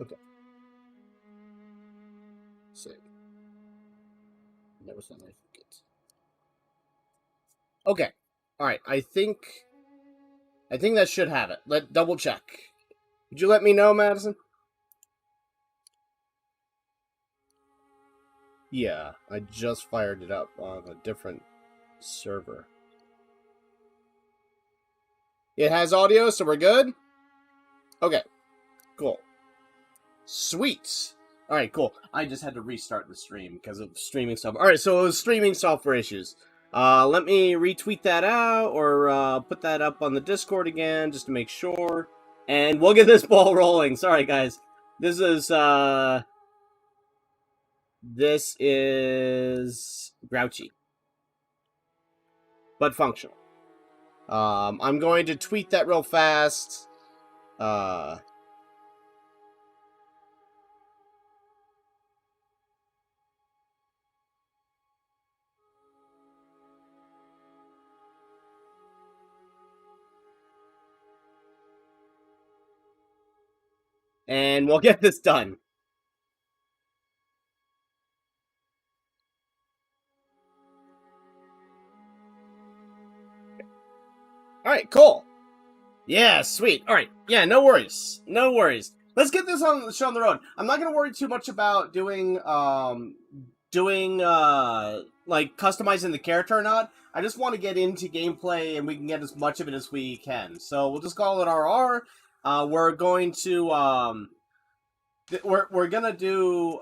Okay. Save. Never said I forget. Okay. Alright, I think that should have it. Let double check. Could you let me know, Madison? Yeah, I just fired it up on a different server. It has audio, so we're good? Okay. Cool. Sweet. Alright, cool. I just had to restart the stream because of streaming stuff. Alright, so it was streaming software issues. Let me retweet that out or put that up on the Discord again just to make sure. And we'll get this ball rolling. Sorry, guys. This is grouchy, but functional. I'm going to tweet that real fast. And we'll get this done. Alright, cool. Yeah, sweet. Alright, yeah, no worries. No worries. Let's get this on the show on the road. I'm not gonna worry too much about doing like customizing the character or not. I just want to get into gameplay and we can get as much of it as we can. So we'll just call it RR. We're going to we're gonna do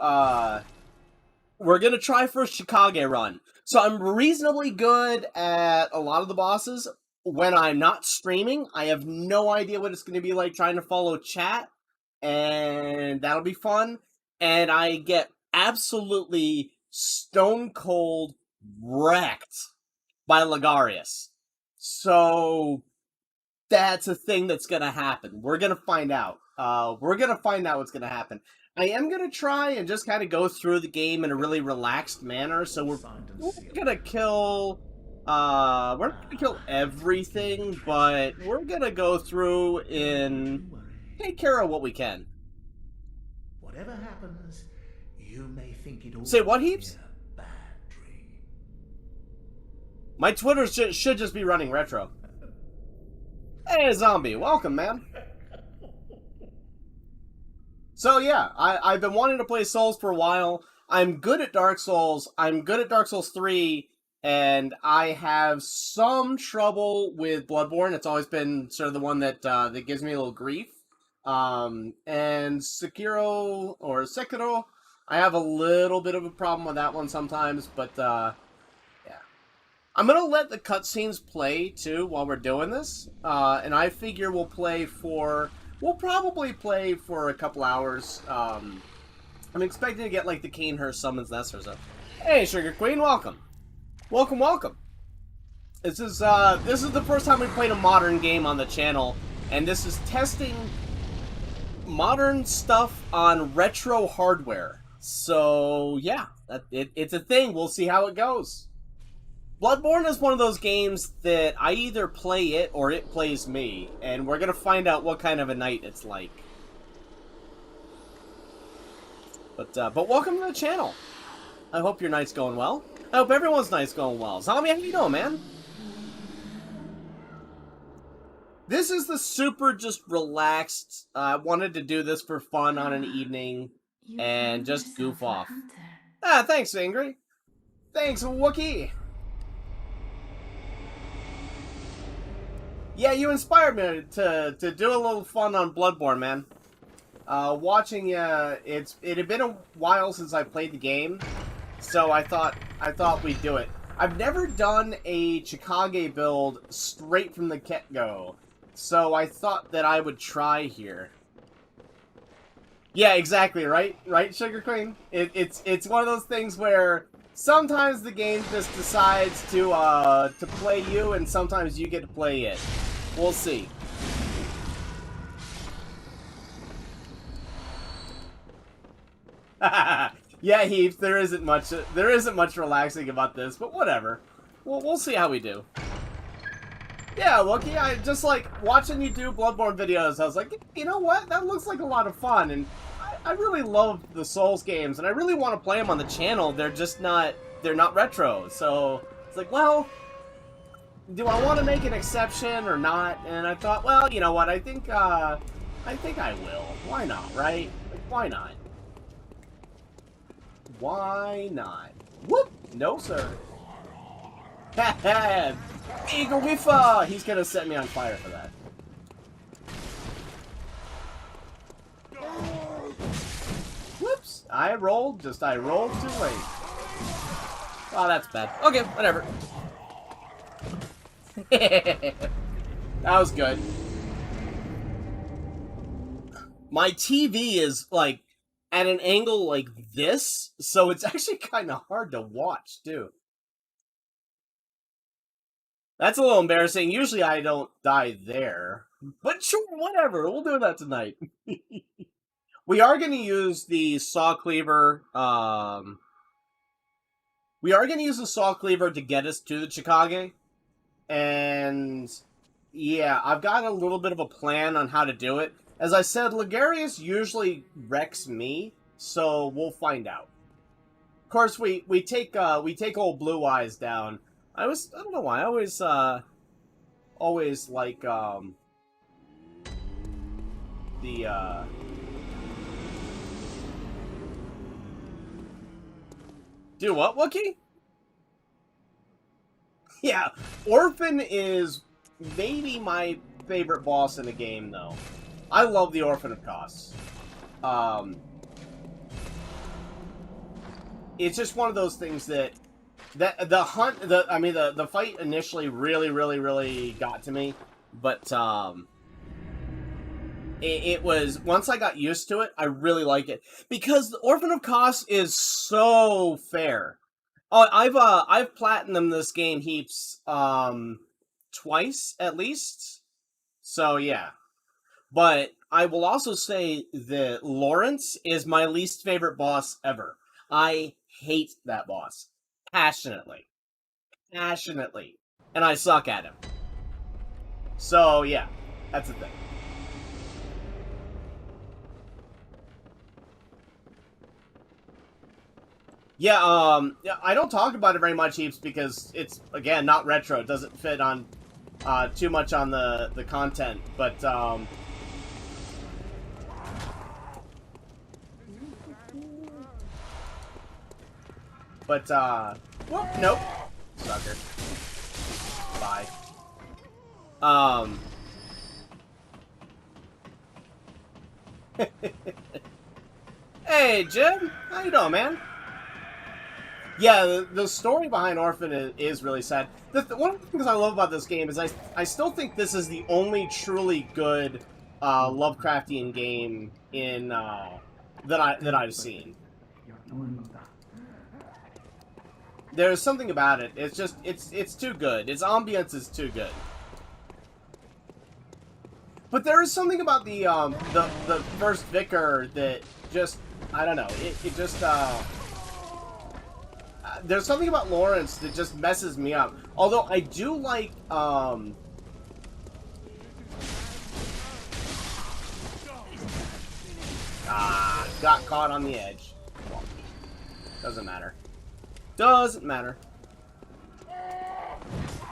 we're gonna try for a Chicago run. So I'm reasonably good at a lot of the bosses. When I'm not streaming, I have no idea what it's going to be like trying to follow chat, and that'll be fun. And I get absolutely stone cold wrecked by Ligarius. So that's a thing that's going to happen. We're going to find out. We're going to find out what's going to happen. I am going to try and just kind of go through the game in a really relaxed manner. So we're going to kill... we're not gonna kill everything, but we're gonna go through and take care of what we can. Whatever happens, you may think it all. Say what, Heaps? Bad dream. My Twitter should just be running retro. Hey, Zombie, welcome, man. So yeah, I've been wanting to play Souls for a while. I'm good at Dark Souls. I'm good at Dark Souls 3. And I have some trouble with Bloodborne. It's always been sort of the one that that gives me a little grief. And Sekiro, I have a little bit of a problem with that one sometimes. But, yeah. I'm going to let the cutscenes play, too, while we're doing this. And I figure we'll probably play for a couple hours. I'm expecting to get, like, the Cainhurst Summons Nest or something. Hey, Sugar Queen, welcome. Welcome, welcome. This is the first time we played a modern game on the channel, and this is testing modern stuff on retro hardware. So yeah, it's a thing. We'll see how it goes. Bloodborne is one of those games that I either play it or it plays me, and we're gonna find out what kind of a night it's like. But welcome to the channel. I hope your night's going well. I hope everyone's night's going well. Zombie, how you doing, man? This is the super just relaxed. I wanted to do this for fun on an evening and just goof off. Ah, thanks, Angry. Thanks, Wookie. Yeah, you inspired me to do a little fun on Bloodborne, man. Watching, it had been a while since I played the game. So I thought we'd do it. I've never done a Chicago build straight from the get-go, so I thought that I would try here. Yeah, exactly, right? Right, Sugar Queen? It's one of those things where sometimes the game just decides to play you, and sometimes you get to play it. We'll see. Yeah, Heaps, there isn't much relaxing about this, but whatever. We'll see how we do. Yeah, Wookie, I just like watching you do Bloodborne videos. I was like, you know what? That looks like a lot of fun, and I really love the Souls games, and I really want to play them on the channel. They're just not, they're not retro. So it's like, well, do I want to make an exception or not? And I thought, well, you know what? I think I will. Why not, right? Like, why not? Why not? Whoop! No, sir. Eagle Whiffa! He's gonna set me on fire for that. Whoops! I rolled too late. Oh, that's bad. Okay, whatever. That was good. My TV is, like, at an angle like this, so it's actually kind of hard to watch, too. That's a little embarrassing. Usually I don't die there. But sure, whatever. We'll do that tonight. We are going to use the saw cleaver. We are going to use the saw cleaver to get us to the Chickage. And yeah, I've got a little bit of a plan on how to do it. As I said, Ligarius usually wrecks me, so we'll find out. Of course, we take old Blue Eyes down. I don't know why, I always like, do what, Wookie? Yeah, Orphan is maybe my favorite boss in the game, though. I love the Orphan of Kos. It's just one of those things that the fight initially really got to me, but it was, once I got used to it, I really like it because the Orphan of Kos is so fair. Oh, I've platinumed this game heaps twice at least, so yeah. But I will also say that Lawrence is my least favorite boss ever. I hate that boss. Passionately. Passionately. And I suck at him. So, yeah. That's the thing. Yeah, I don't talk about it very much, Heaps, because it's, again, not retro. It doesn't fit on, too much on the content. But, whoop, nope. Sucker. Bye. Hey, Jim. How you doing, man? Yeah, the story behind Orphan is really sad. One of the things I love about this game is I still think this is the only truly good Lovecraftian game in that I've seen. There's something about it. It's just it's too good. Its ambience is too good. But there is something about the first vicar that just, I don't know. It just there's something about Lawrence that just messes me up. Although I do like got caught on the edge. Well, doesn't matter. Doesn't matter.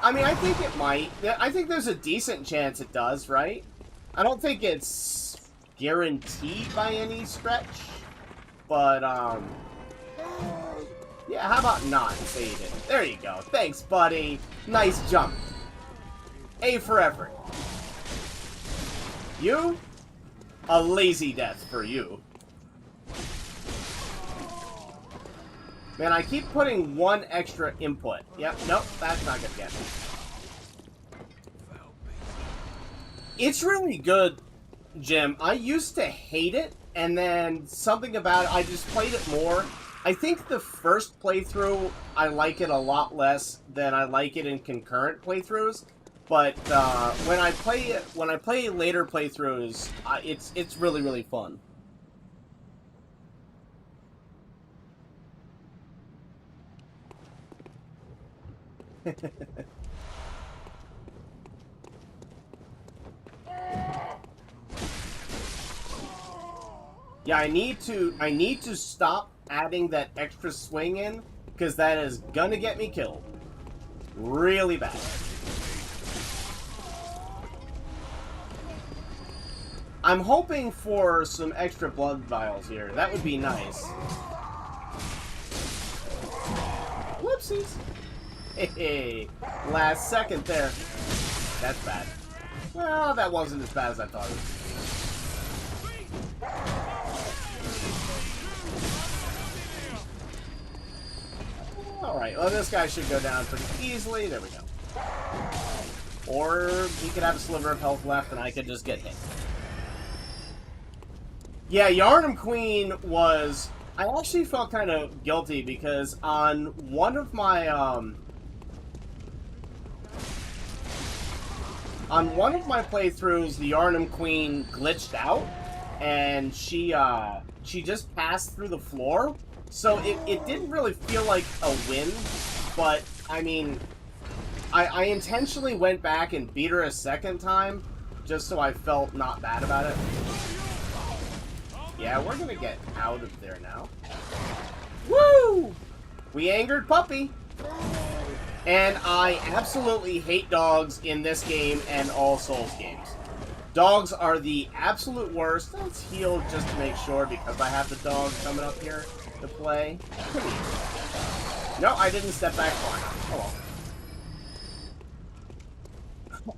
I mean, I think it might. I think there's a decent chance it does, right? I don't think it's guaranteed by any stretch. But, yeah, how about not say you did? There you go. Thanks, buddy. Nice jump. A for effort. You? A lazy death for you. Man, I keep putting one extra input. Yep, nope, that's not gonna get me. It's really good, Jim. I used to hate it, and then something about it, I just played it more. I think the first playthrough, I like it a lot less than I like it in concurrent playthroughs. But when I play later playthroughs, it's really fun. Yeah, I need to stop adding that extra swing in, because that is gonna get me killed. Really bad. I'm hoping for some extra blood vials here. That would be nice. Whoopsies. Hey, last second there. That's bad. Well, that wasn't as bad as I thought it was. Alright, well, this guy should go down pretty easily. There we go. Or he could have a sliver of health left and I could just get hit. Yeah, Yharnam Queen was... I actually felt kind of guilty because on one of my, playthroughs, the Yharnam Queen glitched out, and she just passed through the floor, so it didn't really feel like a win, but, I mean, I intentionally went back and beat her a second time, just so I felt not bad about it. Yeah, we're gonna get out of there now. Woo! We angered Puppy! And I absolutely hate dogs in this game and all Souls games. Dogs are the absolute worst. Let's heal just to make sure because I have the dog coming up here to play. Come here. No, I didn't step back far enough.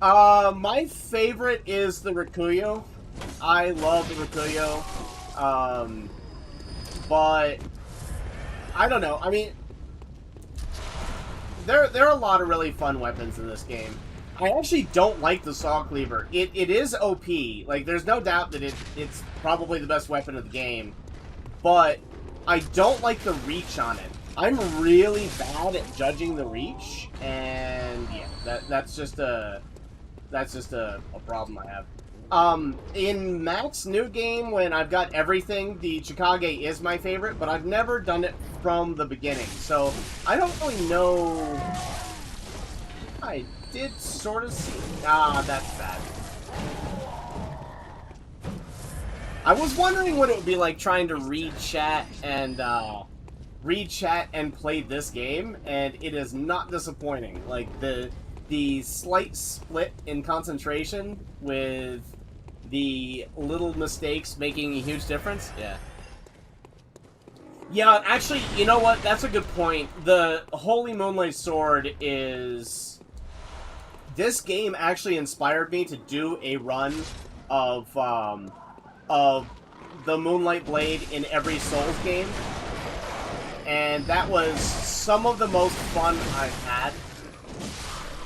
Oh well. My favorite is the Rikuyo. I love the Rikuyo. But I don't know. I mean, there are a lot of really fun weapons in this game. I actually don't like the Saw Cleaver. It is OP. Like, there's no doubt that it's probably the best weapon of the game. But I don't like the reach on it. I'm really bad at judging the reach, and yeah, that's just a problem I have. In Mac's new game, when I've got everything, the Chikage is my favorite, but I've never done it from the beginning, so I don't really know... I did sort of see... Ah, that's bad. I was wondering what it would be like trying to read chat and play this game, and it is not disappointing. Like, the slight split in concentration with the little mistakes making a huge difference. Yeah, actually, you know what? That's a good point. The Holy Moonlight Sword is... This game actually inspired me to do a run of the Moonlight Blade in every Souls game. And that was some of the most fun I've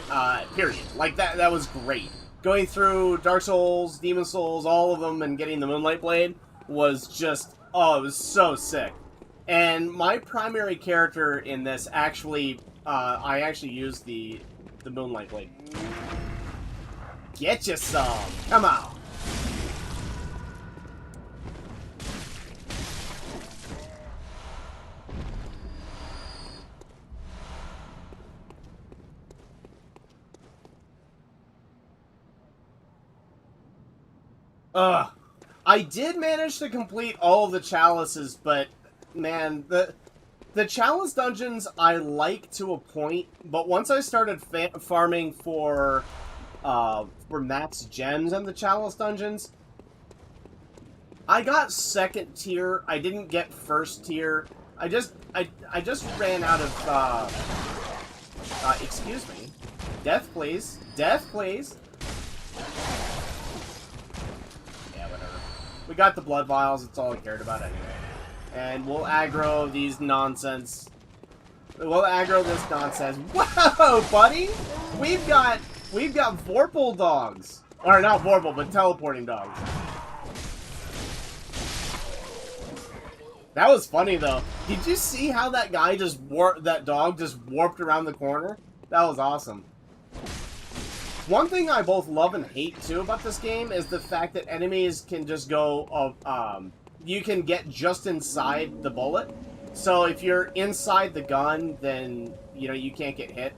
had. Period. Like, that was great. Going through Dark Souls, Demon Souls, all of them, and getting the Moonlight Blade was just, oh, it was so sick. And my primary character in this actually, I actually used the Moonlight Blade. Get you some! Come on! I did manage to complete all of the chalices, but man, the chalice dungeons I like to a point, but once I started farming for max gems in the chalice dungeons, I got second tier. I didn't get first tier. I just ran out of excuse me. Death, please. Death, please. We got the blood vials, it's all I cared about anyway. And we'll aggro these nonsense. We'll aggro this nonsense. Whoa, buddy! We've got Vorpal dogs. Or not Vorpal, but teleporting dogs. That was funny though. Did you see how that guy that dog just warped around the corner? That was awesome. One thing I both love and hate, too, about this game is the fact that enemies can just go, you can get just inside the bullet. So if you're inside the gun, then, you know, you can't get hit.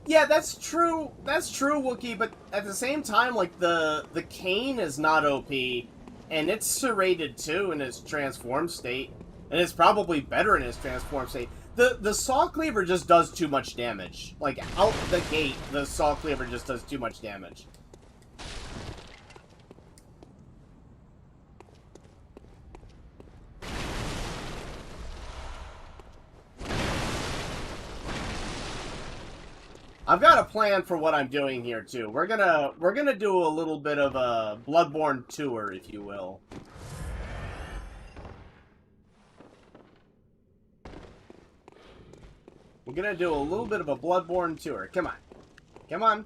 Yeah, that's true. That's true, Wookiee. But at the same time, like the cane is not OP, and it's serrated too in its transformed state, and it's probably better in its transformed state. The saw cleaver just does too much damage. Like out the gate, the saw cleaver just does too much damage. I've got a plan for what I'm doing here too. We're gonna do a little bit of a Bloodborne tour, if you will. We're gonna do a little bit of a Bloodborne tour. Come on. Come on.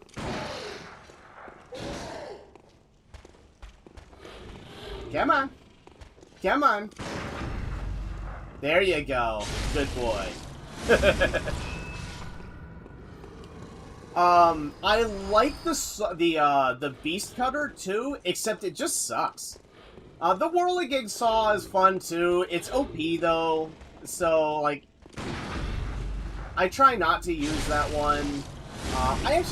Come on. Come on. There you go. Good boy. I like the beast cutter too, except it just sucks. The whirligig saw is fun too. It's OP though, so like I try not to use that one. I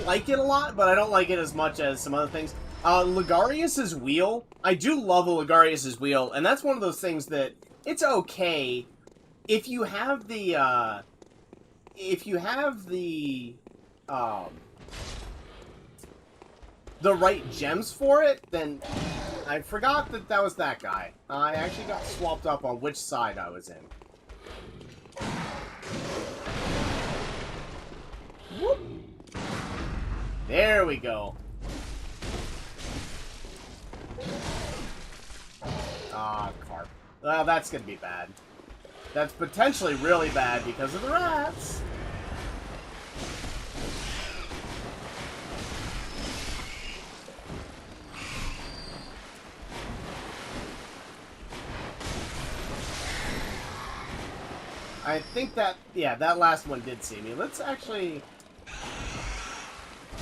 like it a lot, but I don't like it as much as some other things. Ligarius's wheel, I do love a Ligarius's wheel, and that's one of those things that it's okay if you have the right gems for it, then I forgot that was that guy. I actually got swapped up on which side I was in. Whoop. There we go. Ah, carp. Well, that's gonna be bad. That's potentially really bad because of the rats. I think that, yeah, that last one did see me. Let's actually...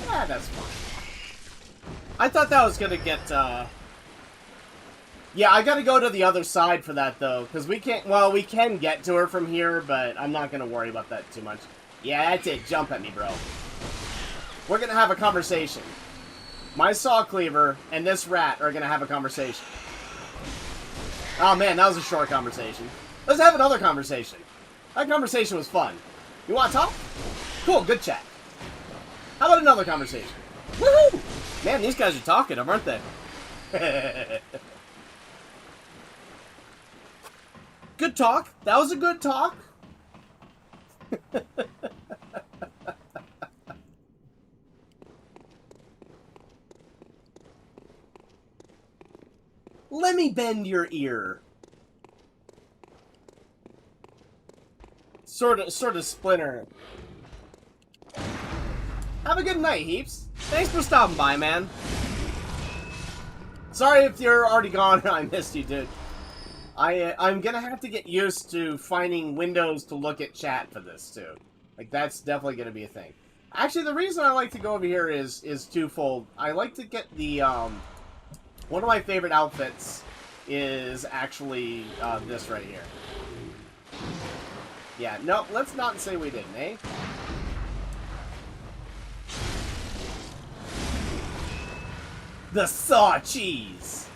Yeah, that's fine. I thought that was gonna get, Yeah, I gotta go to the other side for that, though, because we can't... Well, we can get to her from here, but I'm not gonna worry about that too much. Yeah, that's it. Jump at me, bro. We're gonna have a conversation. My saw cleaver and this rat are gonna have a conversation. Oh, man, that was a short conversation. Let's have another conversation. That conversation was fun. You want to talk? Cool, good chat. How about another conversation? Woohoo! Man, these guys are talkative, aren't they? Good talk. That was a good talk. Let me bend your ear. Sort of Splinter. Have a good night, Heaps. Thanks for stopping by, man. Sorry if you're already gone and I missed you, dude. I'm gonna have to get used to finding windows to look at chat for this, too. Like, that's definitely gonna be a thing. Actually, the reason I like to go over here is twofold. I like to get the, one of my favorite outfits is actually, this right here. Yeah, no, let's not say we didn't, eh? The saw cheese!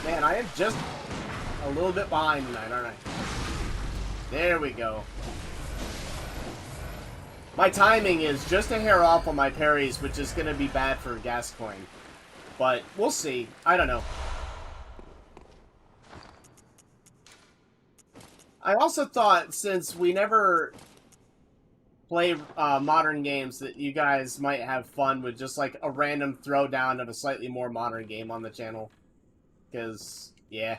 Man, I am just a little bit behind tonight, aren't I? There we go. My timing is just a hair off on my parries, which is going to be bad for Gascoigne. But we'll see. I don't know. I also thought, since we never play modern games, that you guys might have fun with just like a random throwdown of a slightly more modern game on the channel. Because, yeah,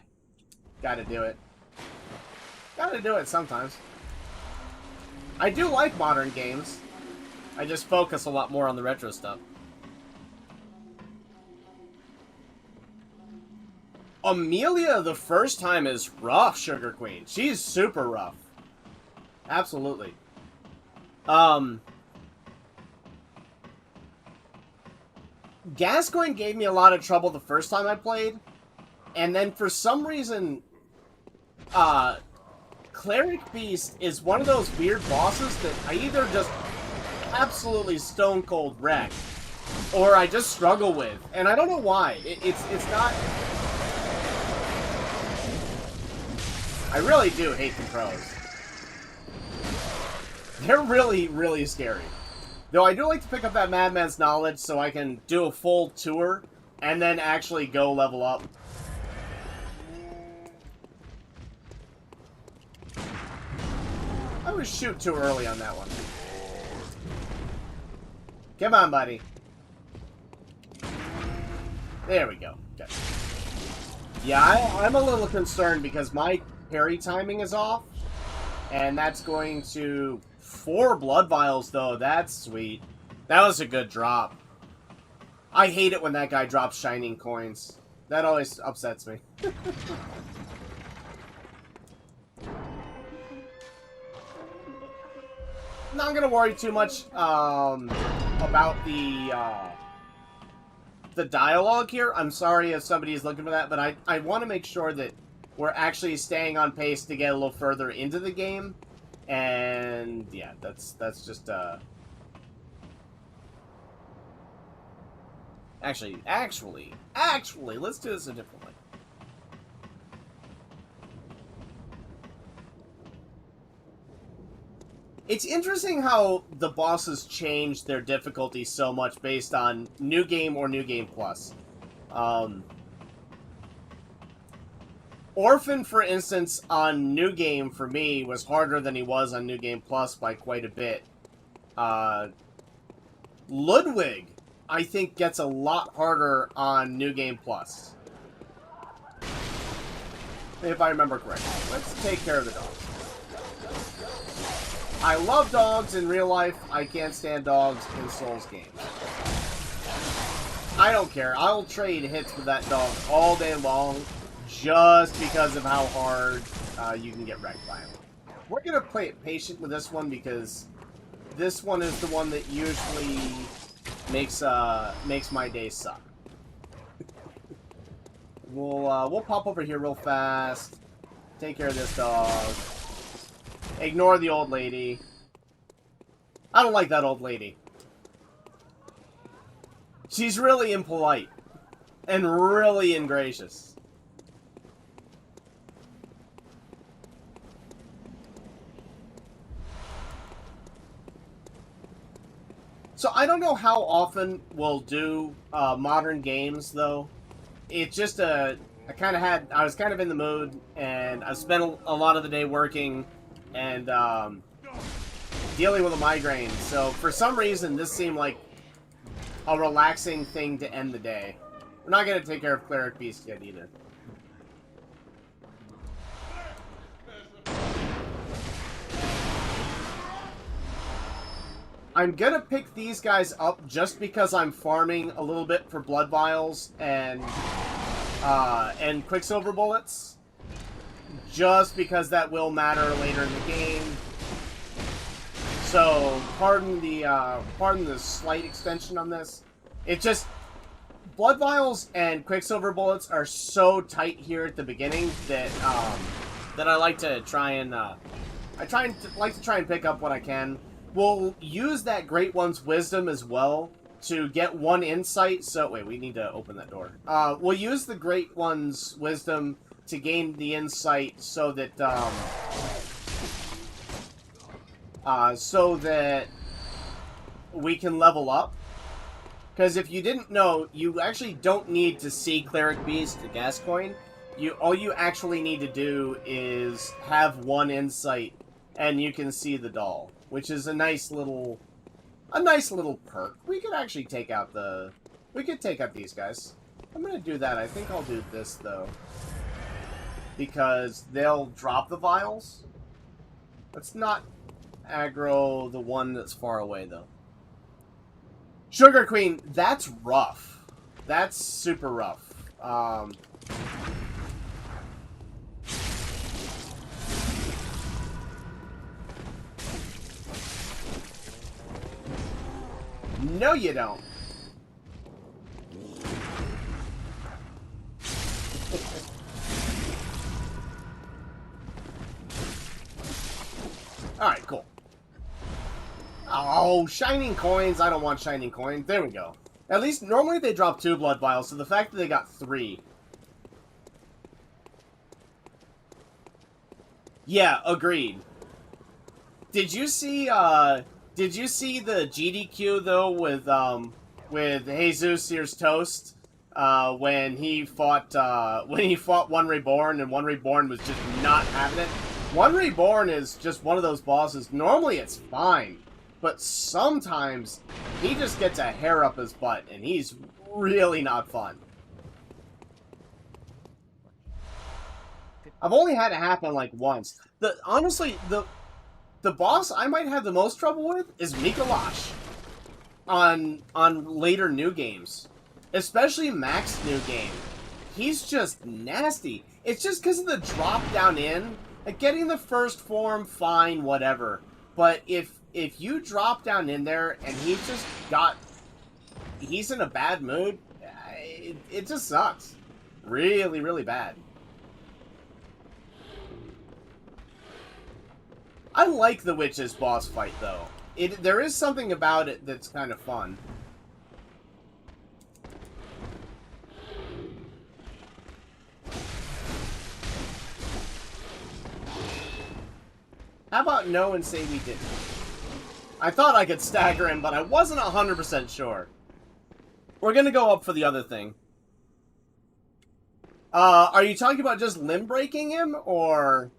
gotta do it. Gotta do it sometimes. I do like modern games. I just focus a lot more on the retro stuff. Amelia the first time is rough, Sugar Queen. She's super rough. Absolutely. Gascoigne gave me a lot of trouble the first time I played, and then for some reason, Cleric Beast is one of those weird bosses that I either just absolutely stone cold wreck, or I just struggle with, and I don't know why. It's not. I really do hate the crows. They're really, really scary. Though I do like to pick up that Madman's Knowledge so I can do a full tour and then actually go level up. I was shoot too early on that one. Come on, buddy. There we go. Okay. Yeah, I'm a little concerned because my parry timing is off. And that's going to... 4 blood vials, though. That's sweet. That was a good drop. I hate it when that guy drops shining coins. That always upsets me. Not gonna worry too much about the dialogue here. I'm sorry if somebody is looking for that, but I want to make sure that we're actually staying on pace to get a little further into the game. And yeah, that's just actually, let's do this a different way. It's interesting how the bosses change their difficulty so much based on New Game or New Game Plus. Orphan, for instance, on New Game, for me, was harder than he was on New Game Plus by quite a bit. Ludwig, I think, gets a lot harder on New Game Plus. If I remember correctly. Let's take care of the dogs. I love dogs in real life. I can't stand dogs in Souls games. I don't care. I'll trade hits with that dog all day long just because of how hard you can get wrecked by him. We're going to play it patient with this one because this one is the one that usually makes my day suck. We'll pop over here real fast. Take care of this dog. Ignore the old lady. I don't like that old lady. She's really impolite. And really ingracious. So I don't know how often we'll do modern games, though. It's just I was kind of in the mood, and I spent a lot of the day working and dealing with a migraine. So for some reason, this seemed like a relaxing thing to end the day. We're not going to take care of Cleric Beast yet either. I'm going to pick these guys up just because I'm farming a little bit for blood vials and Quicksilver bullets. Just because that will matter later in the game. So, pardon the slight extension on this. It just... Blood vials and Quicksilver bullets are so tight here at the beginning that that I like to try and like to try and pick up what I can. We'll use that Great One's Wisdom as well to get one insight. So wait, we need to open that door. We'll use the Great One's Wisdom to gain the insight so that we can level up. Because if you didn't know, you actually don't need to see Cleric Beast, the gas coin. All you actually need to do is have one insight, and you can see the doll, which is a nice little perk. We could actually take out these guys. I'm gonna do that. I think I'll do this though, because they'll drop the vials. Let's not aggro the one that's far away though. Sugar Queen, that's rough. That's super rough. No, you don't. Oh, shining coins. I don't want shining coins. There we go. At least, normally they drop 2 blood vials, so the fact that they got 3. Yeah, agreed. Did you see the GDQ, though, with Jesus Sears Toast, when he fought One Reborn, and One Reborn was just not having it? One Reborn is just one of those bosses. Normally it's fine, but sometimes he just gets a hair up his butt, and he's really not fun. I've only had it happen like once. Honestly, the boss I might have the most trouble with is Mikolash on later new games, especially Max new game. He's just nasty. It's just because of the drop down in. Like, getting the first form, fine, whatever. But if you drop down in there and he's in a bad mood, it just sucks. Really, really bad. I like the Witch's boss fight, though. There is something about it that's kind of fun. How about no and say we didn't? I thought I could stagger him, but I wasn't 100% sure. We're gonna go up for the other thing. Are you talking about just limb breaking him, or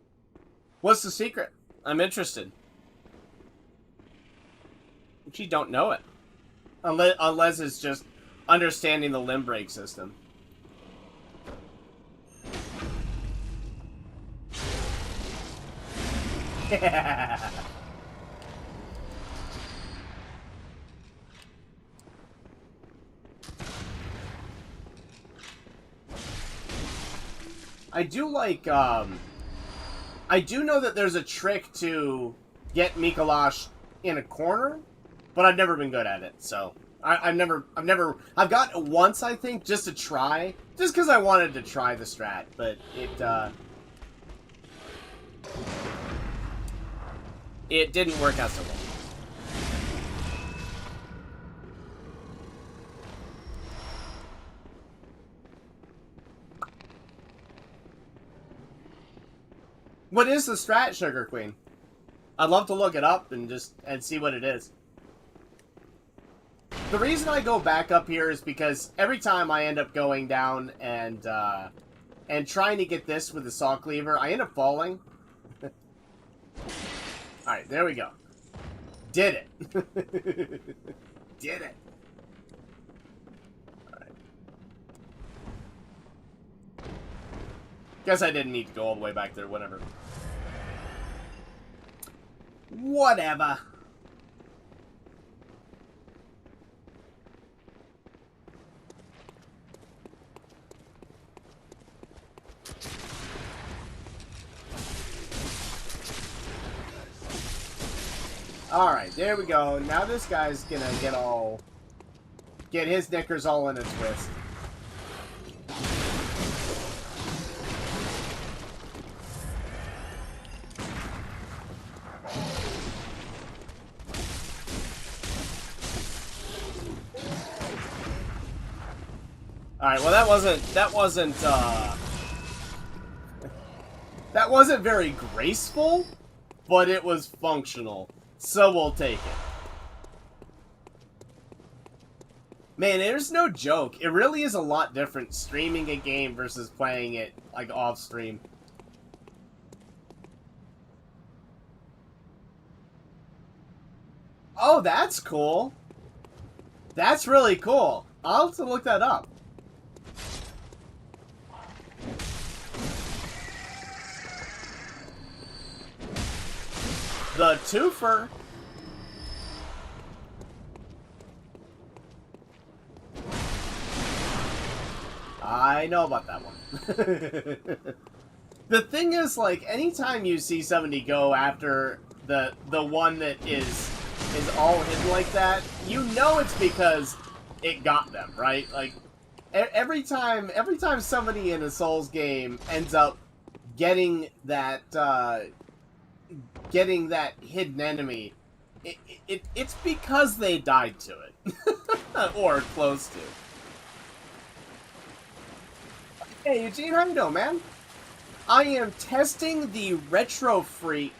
what's the secret? I'm interested. Actually, don't know it. Unless it's just understanding the limb break system. I do like, I do know that there's a trick to get Mikolash in a corner, but I've never been good at it, so I've got it once, I think, just to try, just because I wanted to try the strat, but it didn't work out so well. What is the strat, Sugar Queen? I'd love to look it up and see what it is. The reason I go back up here is because every time I end up going down and trying to get this with the saw cleaver, I end up falling. Alright, there we go. Did it. Did it. Alright. Guess I didn't need to go all the way back there, whatever. Whatever. Alright, there we go. Now this guy's gonna get his knickers all in a twist. Alright, well that wasn't very graceful, but it was functional. So we'll take it. Man, there's no joke. It really is a lot different streaming a game versus playing it, like, off-stream. Oh, that's cool. That's really cool. I'll have to look that up. The twofer. I know about that one. The thing is, like, anytime you see somebody go after the one that is all hidden like that, you know it's because it got them, right? Like, every time somebody in a Souls game ends up getting that hidden enemy, It's because they died to it. Or close to. Hey, Eugene, how you doing, man? I am testing the Retro Freak.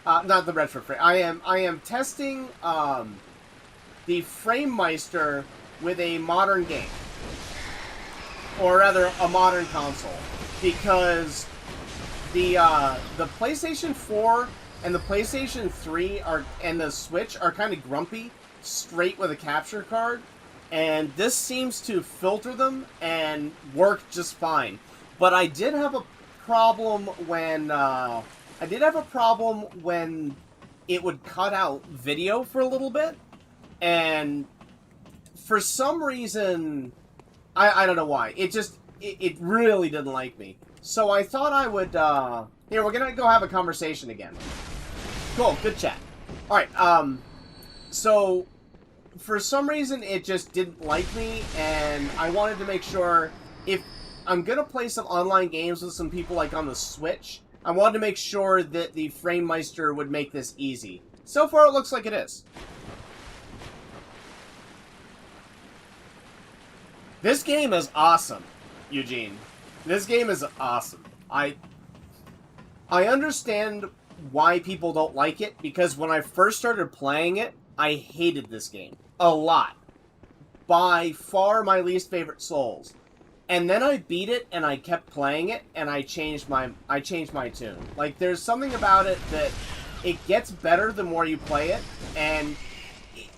Not the Retro Freak. I am testing, the Framemeister with a modern game. Or rather, a modern console. Because the PlayStation 4 and the PlayStation 3 and the Switch are kind of grumpy, straight with a capture card, and this seems to filter them and work just fine. But I did have a problem when it would cut out video for a little bit, and for some reason, I don't know why. It really didn't like me. So I thought I would, here, we're gonna go have a conversation again. Cool, good chat. Alright, so, for some reason, it just didn't like me, and I wanted to make sure, if I'm gonna play some online games with some people, like on the Switch, I wanted to make sure that the Framemeister would make this easy. So far, it looks like it is. This game is awesome, Eugene. This game is awesome. I understand why people don't like it, because when I first started playing it, I hated this game. A lot. By far my least favorite Souls. And then I beat it, and I kept playing it, and I changed my tune. Like, there's something about it that it gets better the more you play it, and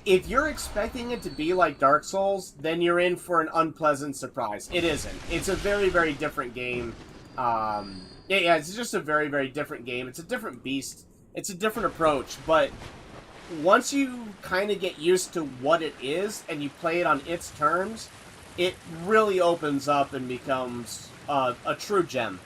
if you're expecting it to be like Dark Souls, then you're in for an unpleasant surprise. It isn't. It's a very, very different game. Yeah, it's just a very, very different game. It's a different beast. It's a different approach, but once you kind of get used to what it is and you play it on its terms, it really opens up and becomes a true gem.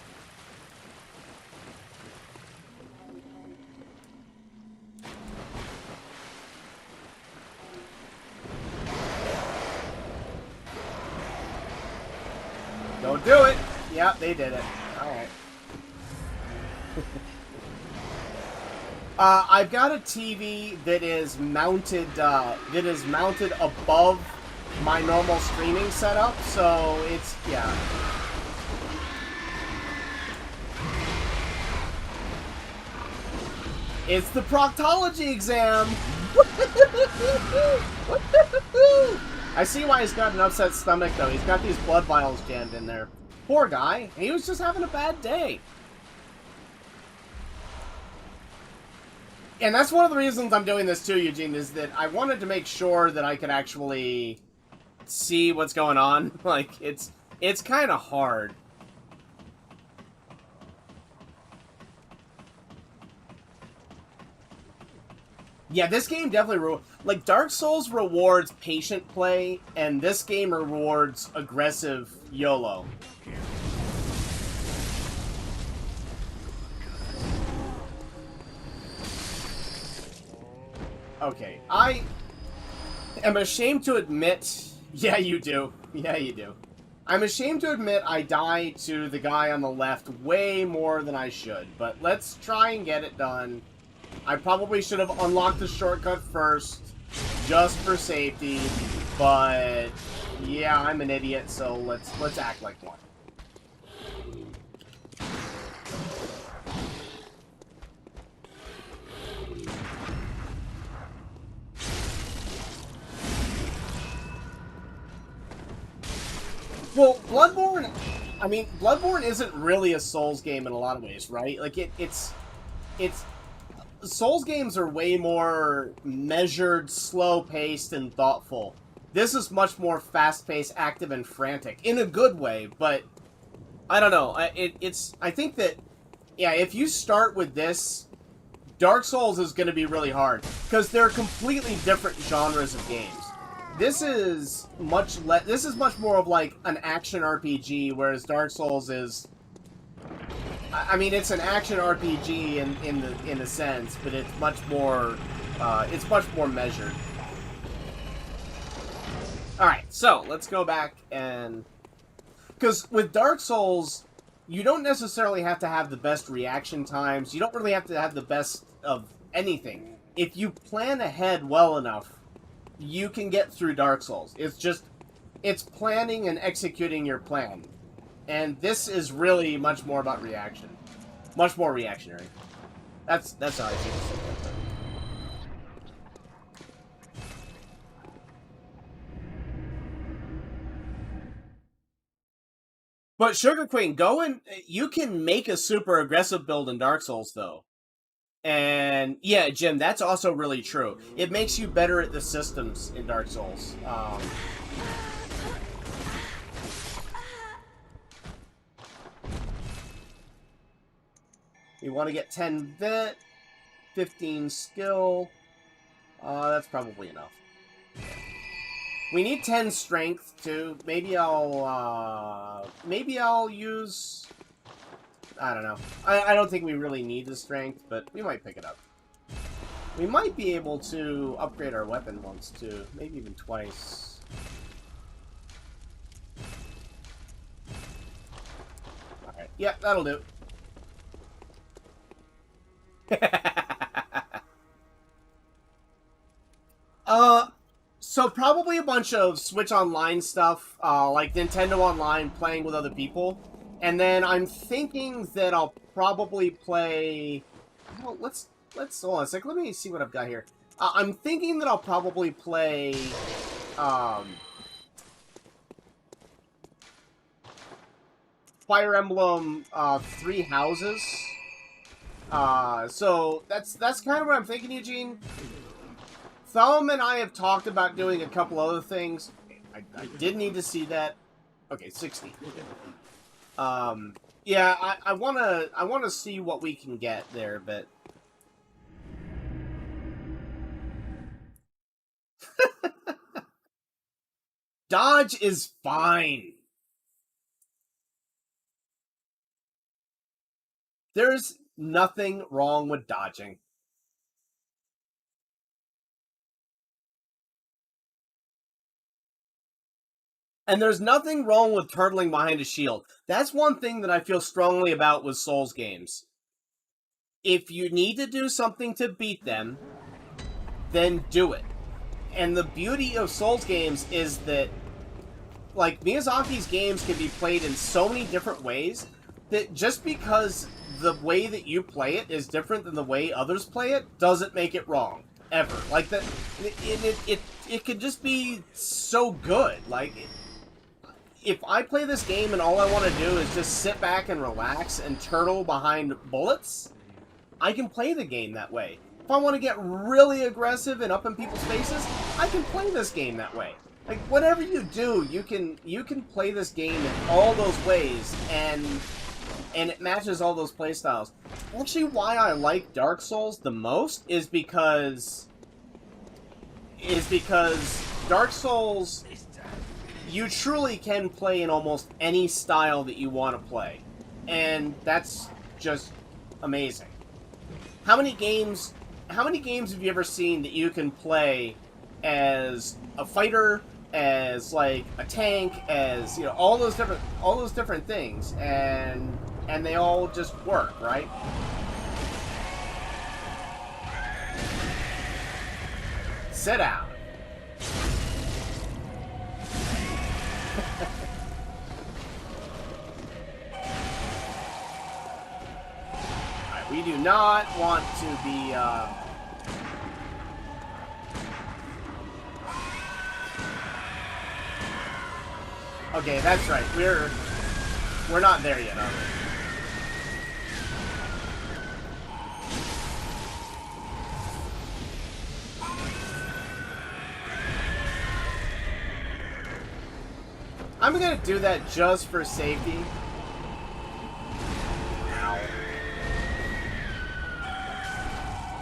Don't do it! Yep, they did it. Alright. I've got a TV that is mounted above my normal streaming setup, so it's, yeah. It's the proctology exam! I see why he's got an upset stomach, though. He's got these blood vials jammed in there. Poor guy. He was just having a bad day. And that's one of the reasons I'm doing this too, Eugene, is that I wanted to make sure that I could actually see what's going on. Like, it's kind of hard. Yeah, this game definitely like, Dark Souls rewards patient play, and this game rewards aggressive YOLO. Okay, I am ashamed to admit... Yeah, you do. Yeah, you do. I'm ashamed to admit I die to the guy on the left way more than I should, but let's try and get it done. I probably should have unlocked the shortcut first, just for safety, but yeah, I'm an idiot, so let's act like one. Well, Bloodborne, I mean, Bloodborne isn't really a Souls game in a lot of ways, right? Like, it's Souls games are way more measured, slow-paced, and thoughtful. This is much more fast-paced, active, and frantic. In a good way, but... I don't know. I think that... Yeah, if you start with this, Dark Souls is going to be really hard. Because they're completely different genres of games. This is much more of, like, an action RPG, whereas Dark Souls is... I mean, it's an action RPG in a sense, but it's much more measured. Alright, so, let's go back and... Because with Dark Souls, you don't necessarily have to have the best reaction times, you don't really have to have the best of anything. if you plan ahead well enough, you can get through Dark Souls. It's planning and executing your plan. And this is really much more about reaction. Much more reactionary. That's how I see this. But Sugar Queen, you can make a super aggressive build in Dark Souls, though. And yeah, Jim, that's also really true. It makes you better at the systems in Dark Souls. You want to get 10 Vit, 15 Skill. That's probably enough. We need 10 Strength, too. Maybe I'll use... I don't know. I don't think we really need the Strength, but we might pick it up. We might be able to upgrade our weapon once, too. Maybe even twice. Alright. Yeah, that'll do. So probably a bunch of Switch Online stuff, like Nintendo Online, playing with other people. And then I'm thinking that I'll probably play... Well, let's hold on a sec. Let me see what I've got here. I'm thinking that I'll probably play... Fire Emblem, Three Houses. So that's kind of what I'm thinking, Eugene. Thumb and I have talked about doing a couple other things. I did need to see that. Okay, 60. Yeah, I wanna see what we can get there, but dodge is fine. There's nothing wrong with dodging. And there's nothing wrong with turtling behind a shield. That's one thing that I feel strongly about with Souls games. If you need to do something to beat them, then do it. And the beauty of Souls games is that, like, Miyazaki's games can be played in so many different ways that just because the way that you play it is different than the way others play it doesn't make it wrong. Ever. Like, that, it could just be so good. Like, if I play this game and all I want to do is just sit back and relax and turtle behind bullets, I can play the game that way. If I want to get really aggressive and up in people's faces, I can play this game that way. Like, whatever you do, you can play this game in all those ways, and it matches all those playstyles. Actually, why I like Dark Souls the most is because Dark Souls, you truly can play in almost any style that you want to play. And that's just amazing. How many games have you ever seen that you can play as a fighter, as like a tank, as, you know, all those different things, and they all just work, right? Sit down. Alright, we do not want to be, Okay, that's right. We're not there yet, are we? I'm gonna do that just for safety. Ow.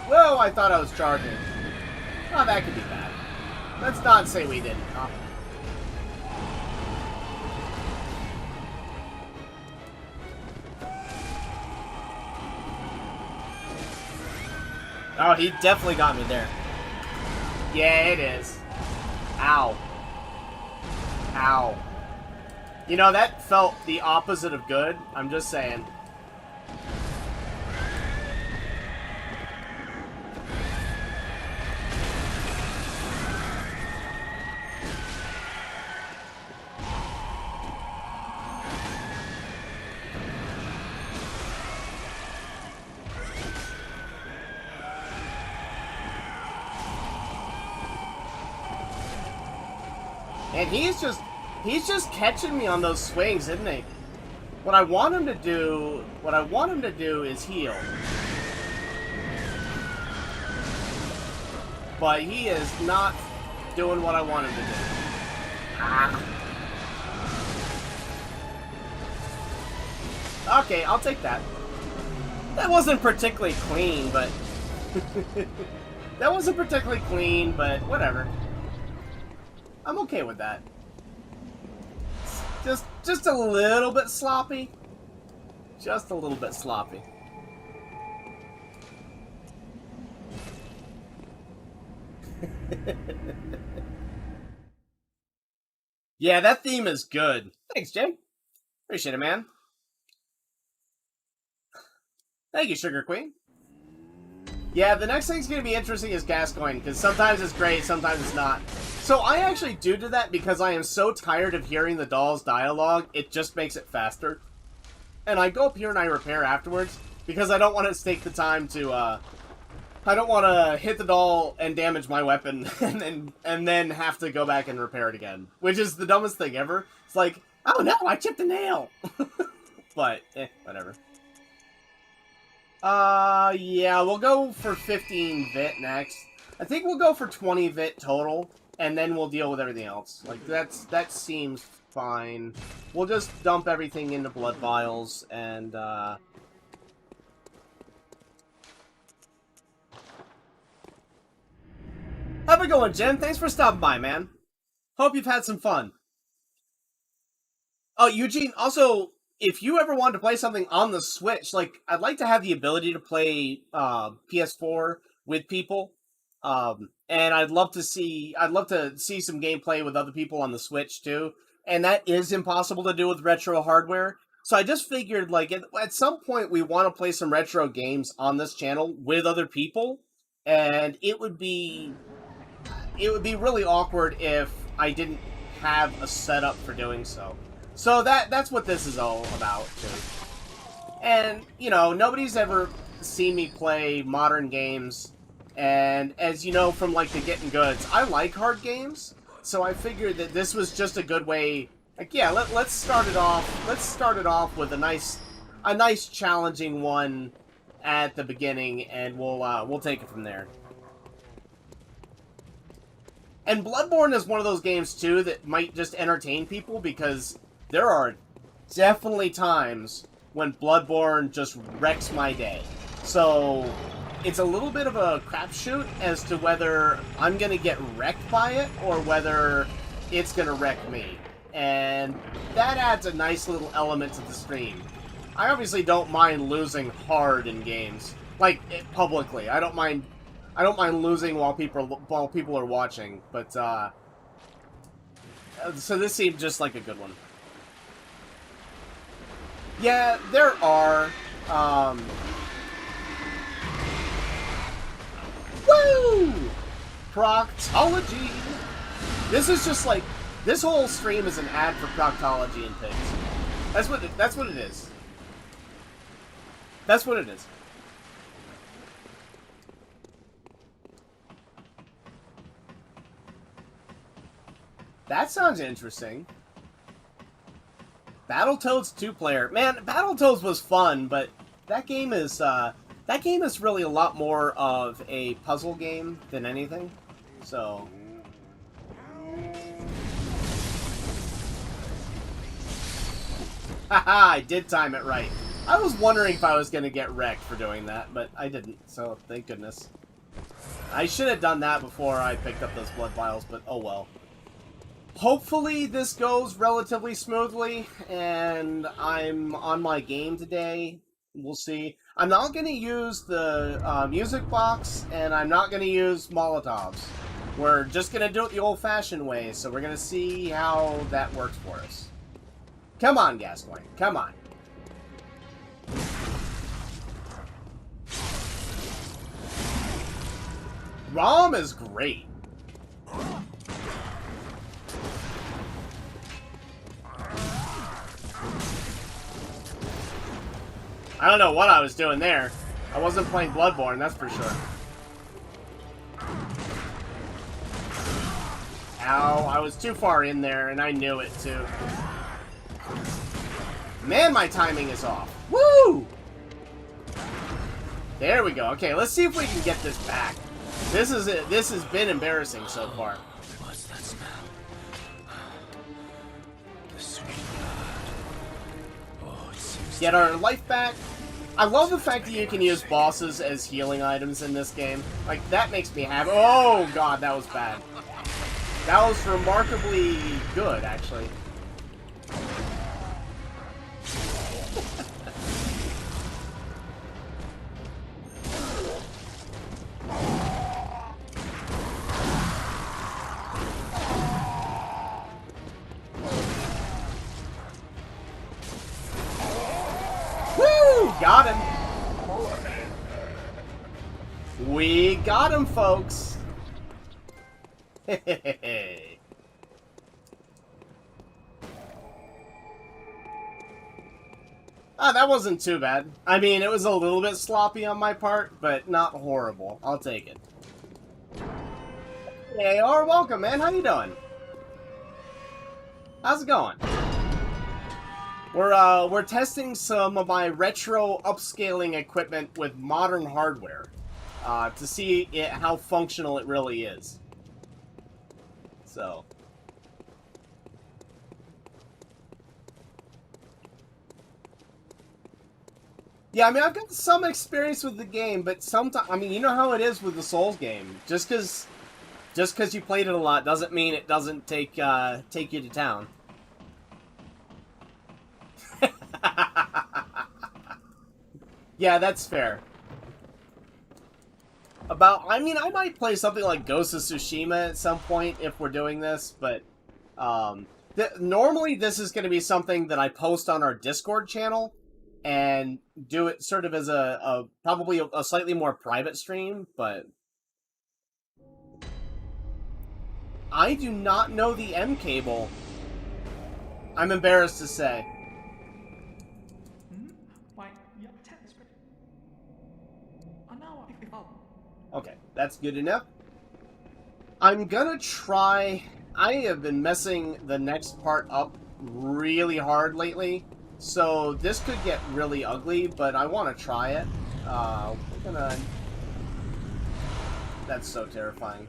Whoa, I thought I was charging. Oh, that could be bad. Let's not say we didn't, huh? Oh, he definitely got me there. Yeah, it is. Ow. Ow. You know, that felt the opposite of good. I'm just saying. And he's just catching me on those swings, isn't he? What I want him to do is heal. But he is not doing what I want him to do. Ah. Okay, I'll take that. That wasn't particularly clean, but... that wasn't particularly clean, but whatever. I'm okay with that. Just a little bit sloppy. Just a little bit sloppy. Yeah, that theme is good. Thanks, Jay. Appreciate it, man. Thank you, Sugar Queen. Yeah, the next thing's going to be interesting is Gascoigne, because sometimes it's great, sometimes it's not. So I actually do that because I am so tired of hearing the doll's dialogue, it just makes it faster. And I go up here and I repair afterwards, because I don't want to take the time to, I don't want to hit the doll and damage my weapon, and then have to go back and repair it again. Which is the dumbest thing ever. It's like, oh no, I chipped a nail! But, whatever. Yeah, we'll go for 15 vit next. I think we'll go for 20 vit total, and then we'll deal with everything else. Like, that seems fine. We'll just dump everything into blood vials, and, Have a good one, Jen. Thanks for stopping by, man. Hope you've had some fun. Oh, Eugene, also... if you ever wanted to play something on the Switch, like, I'd like to have the ability to play PS4 with people. And I'd love to see some gameplay with other people on the Switch, too. And that is impossible to do with retro hardware. So I just figured, like, at some point we want to play some retro games on this channel with other people. And it would be really awkward if I didn't have a setup for doing so. So that's what this is all about, too. And, you know, nobody's ever seen me play modern games, and as you know from, like, the Getting Goods, I like hard games, so I figured that this was just a good way, like, yeah, let's start it off with a nice challenging one at the beginning, and we'll take it from there. And Bloodborne is one of those games, too, that might just entertain people, because there are definitely times when Bloodborne just wrecks my day. So, it's a little bit of a crapshoot as to whether I'm going to get wrecked by it, or whether it's going to wreck me. And that adds a nice little element to the stream. I obviously don't mind losing hard in games. Like, publicly. I don't mind losing while people are watching. But, so this seemed just like a good one. Yeah, there are, woo! Proctology! This is just like, this whole stream is an ad for proctology and pigs. That's what it is. That's what it is. That sounds interesting. Battletoads 2-player. Man, Battletoads was fun, but that game is really a lot more of a puzzle game than anything. So, haha, I did time it right. I was wondering if I was going to get wrecked for doing that, but I didn't, so thank goodness. I should have done that before I picked up those blood vials, but oh well. Hopefully this goes relatively smoothly, and I'm on my game today. We'll see. I'm not going to use the music box, and I'm not going to use Molotovs. We're just going to do it the old-fashioned way, so we're going to see how that works for us. Come on, Gascoigne. Come on. ROM is great. I don't know what I was doing there. I wasn't playing Bloodborne, that's for sure. Ow, I was too far in there, and I knew it, too. Man, my timing is off. Woo! There we go. Okay, let's see if we can get this back. This is it. This has been embarrassing so far. What's that smell? The sweet blood. Oh, it seems Get our life back. I love the fact that you can use bosses as healing items in this game. Like, that makes me happy. Oh, God, that was bad. That was remarkably good, actually. Woo! Got him. We got him, folks. Ah, that wasn't too bad. I mean, it was a little bit sloppy on my part, but not horrible. I'll take it. Hey, AR, welcome, man. How you doing? How's it going? We're testing some of my retro upscaling equipment with modern hardware to see how functional it really is. So. Yeah, I mean, I've got some experience with the game, but sometimes, I mean, you know how it is with the Souls game. Just because you played it a lot doesn't mean it doesn't take you to town. Yeah, that's fair. I mean, I might play something like Ghost of Tsushima at some point if we're doing this, but normally this is going to be something that I post on our Discord channel and do it sort of as probably a slightly more private stream, but I do not know the M cable. I'm embarrassed to say. Okay, that's good enough. I'm gonna try... I have been messing the next part up really hard lately, so this could get really ugly, but I want to try it. We're gonna... That's so terrifying.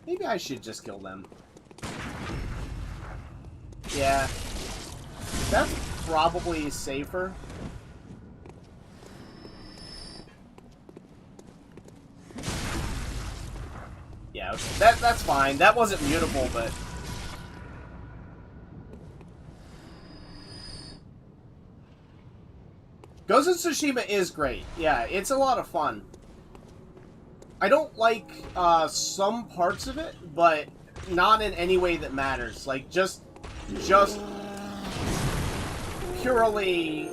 Maybe I should just kill them. Yeah. That's probably safer. Yeah, okay. That's fine. That wasn't mutable, but... Ghost of Tsushima is great. Yeah, it's a lot of fun. I don't like some parts of it, but not in any way that matters. Like, just purely,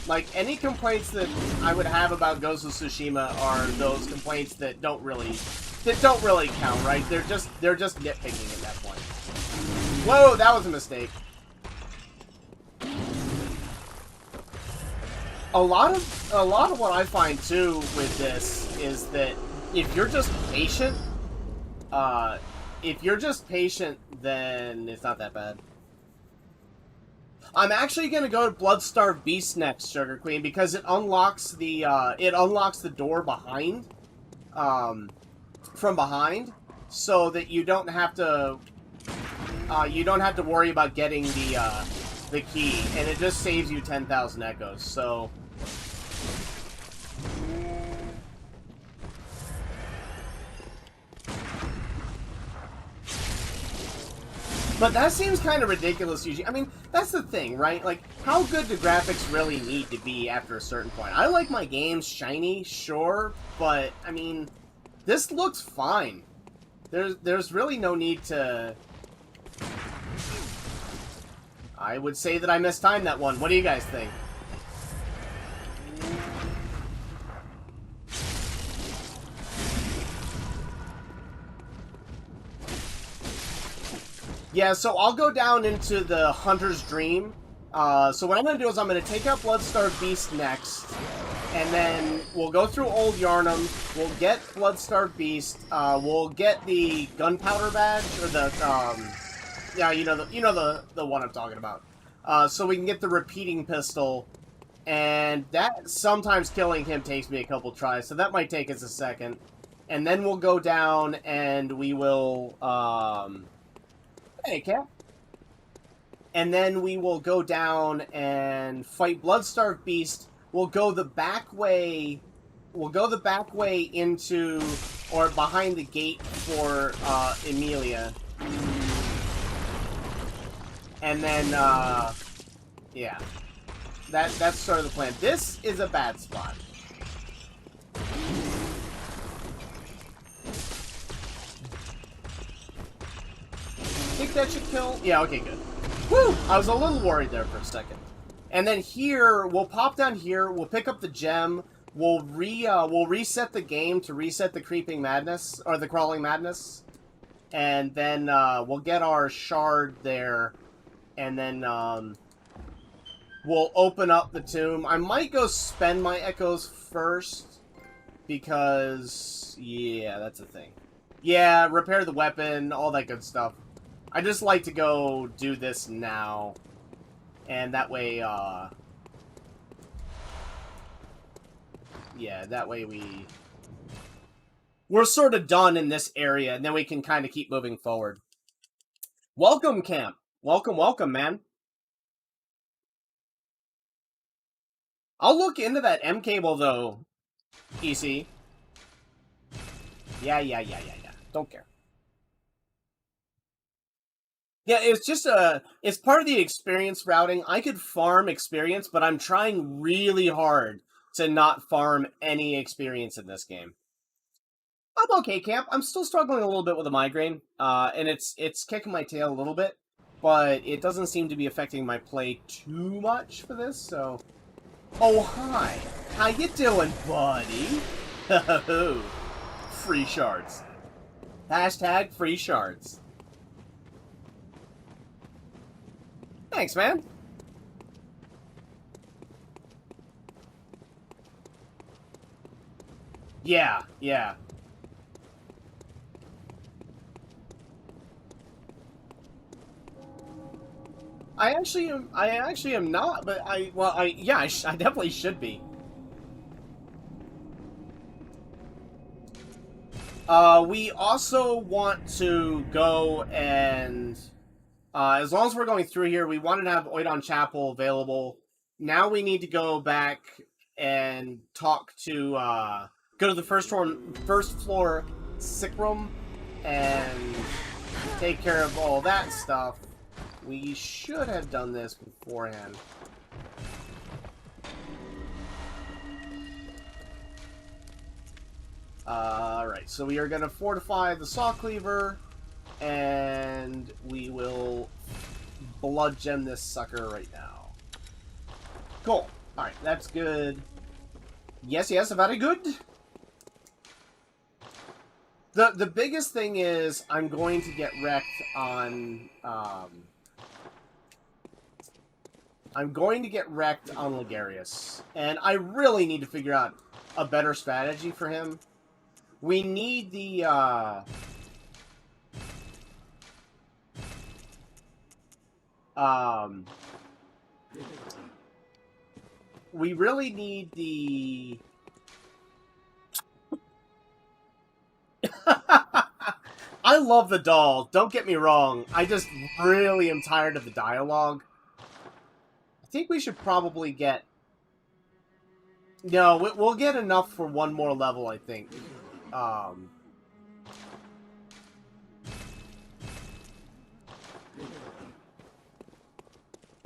like, any complaints that I would have about Ghost of Tsushima are those complaints that don't really count, right? They're just nitpicking at that point. Whoa, that was a mistake. A lot of what I find too with this is that if you're just patient, then it's not that bad. I'm actually gonna go to Bloodstarved Beast next, Sugar Queen, because it unlocks the door behind, from behind, so that you don't have to worry about getting the key, and it just saves you 10,000 echoes. So. But that seems kind of ridiculous usually. I mean, that's the thing, right? Like, how good do graphics really need to be after a certain point? I like my games shiny, sure, but, I mean, this looks fine. There's really no need to... I would say that I mistimed that one. What do you guys think? Yeah, so I'll go down into the Hunter's Dream. So what I'm going to do is I'm going to take out Bloodstarved Beast next. And then we'll go through Old Yarnum. We'll get Bloodstarved Beast. We'll get the Gunpowder Badge, or the yeah, the one I'm talking about. So we can get the repeating pistol, and that sometimes killing him takes me a couple tries, so that might take us a second. And then we'll go down and we will hey, Cap. And then we will go down and fight Bloodstarved Beast. We'll go the back way. We'll go the back way into or behind the gate for Emilia. And then yeah. That's sort of the plan. This is a bad spot. Think that should kill? Yeah, okay, good. Woo! I was a little worried there for a second. And then here, we'll pop down here, we'll pick up the gem, we'll reset the game to reset the creeping madness, or the crawling madness. And then we'll get our shard there, and then we'll open up the tomb. I might go spend my echoes first, because, yeah, that's a thing. Yeah, repair the weapon, all that good stuff. I just like to go do this now. And that way, yeah, that way we're sort of done in this area, and then we can kind of keep moving forward. Welcome, Camp. Welcome, welcome, man. I'll look into that M cable, though, EC. Yeah. Don't care. Yeah, it's just it's part of the experience routing. I could farm experience, but I'm trying really hard to not farm any experience in this game. I'm okay, Camp. I'm still struggling a little bit with a migraine, and it's kicking my tail a little bit, but it doesn't seem to be affecting my play too much for this, so... Oh, hi. How you doing, buddy? Free shards. Hashtag free shards. Thanks, man. Yeah. I actually am not, but I definitely should be. We also want to go and, as long as we're going through here, we wanted to have Oidon Chapel available. Now we need to go back and talk to, go to the first floor sick room and take care of all that stuff. We should have done this beforehand. Alright, so we are going to fortify the Saw Cleaver, and we will blood gem this sucker right now. Cool. Alright, that's good. Yes, very good. The biggest thing is I'm going to get wrecked on, I'm going to get wrecked on Ligarius, and I really need to figure out a better strategy for him. We need the, we really need the... I love the doll, don't get me wrong. I just really am tired of the dialogue. I think we should probably get... No, we'll get enough for one more level, I think.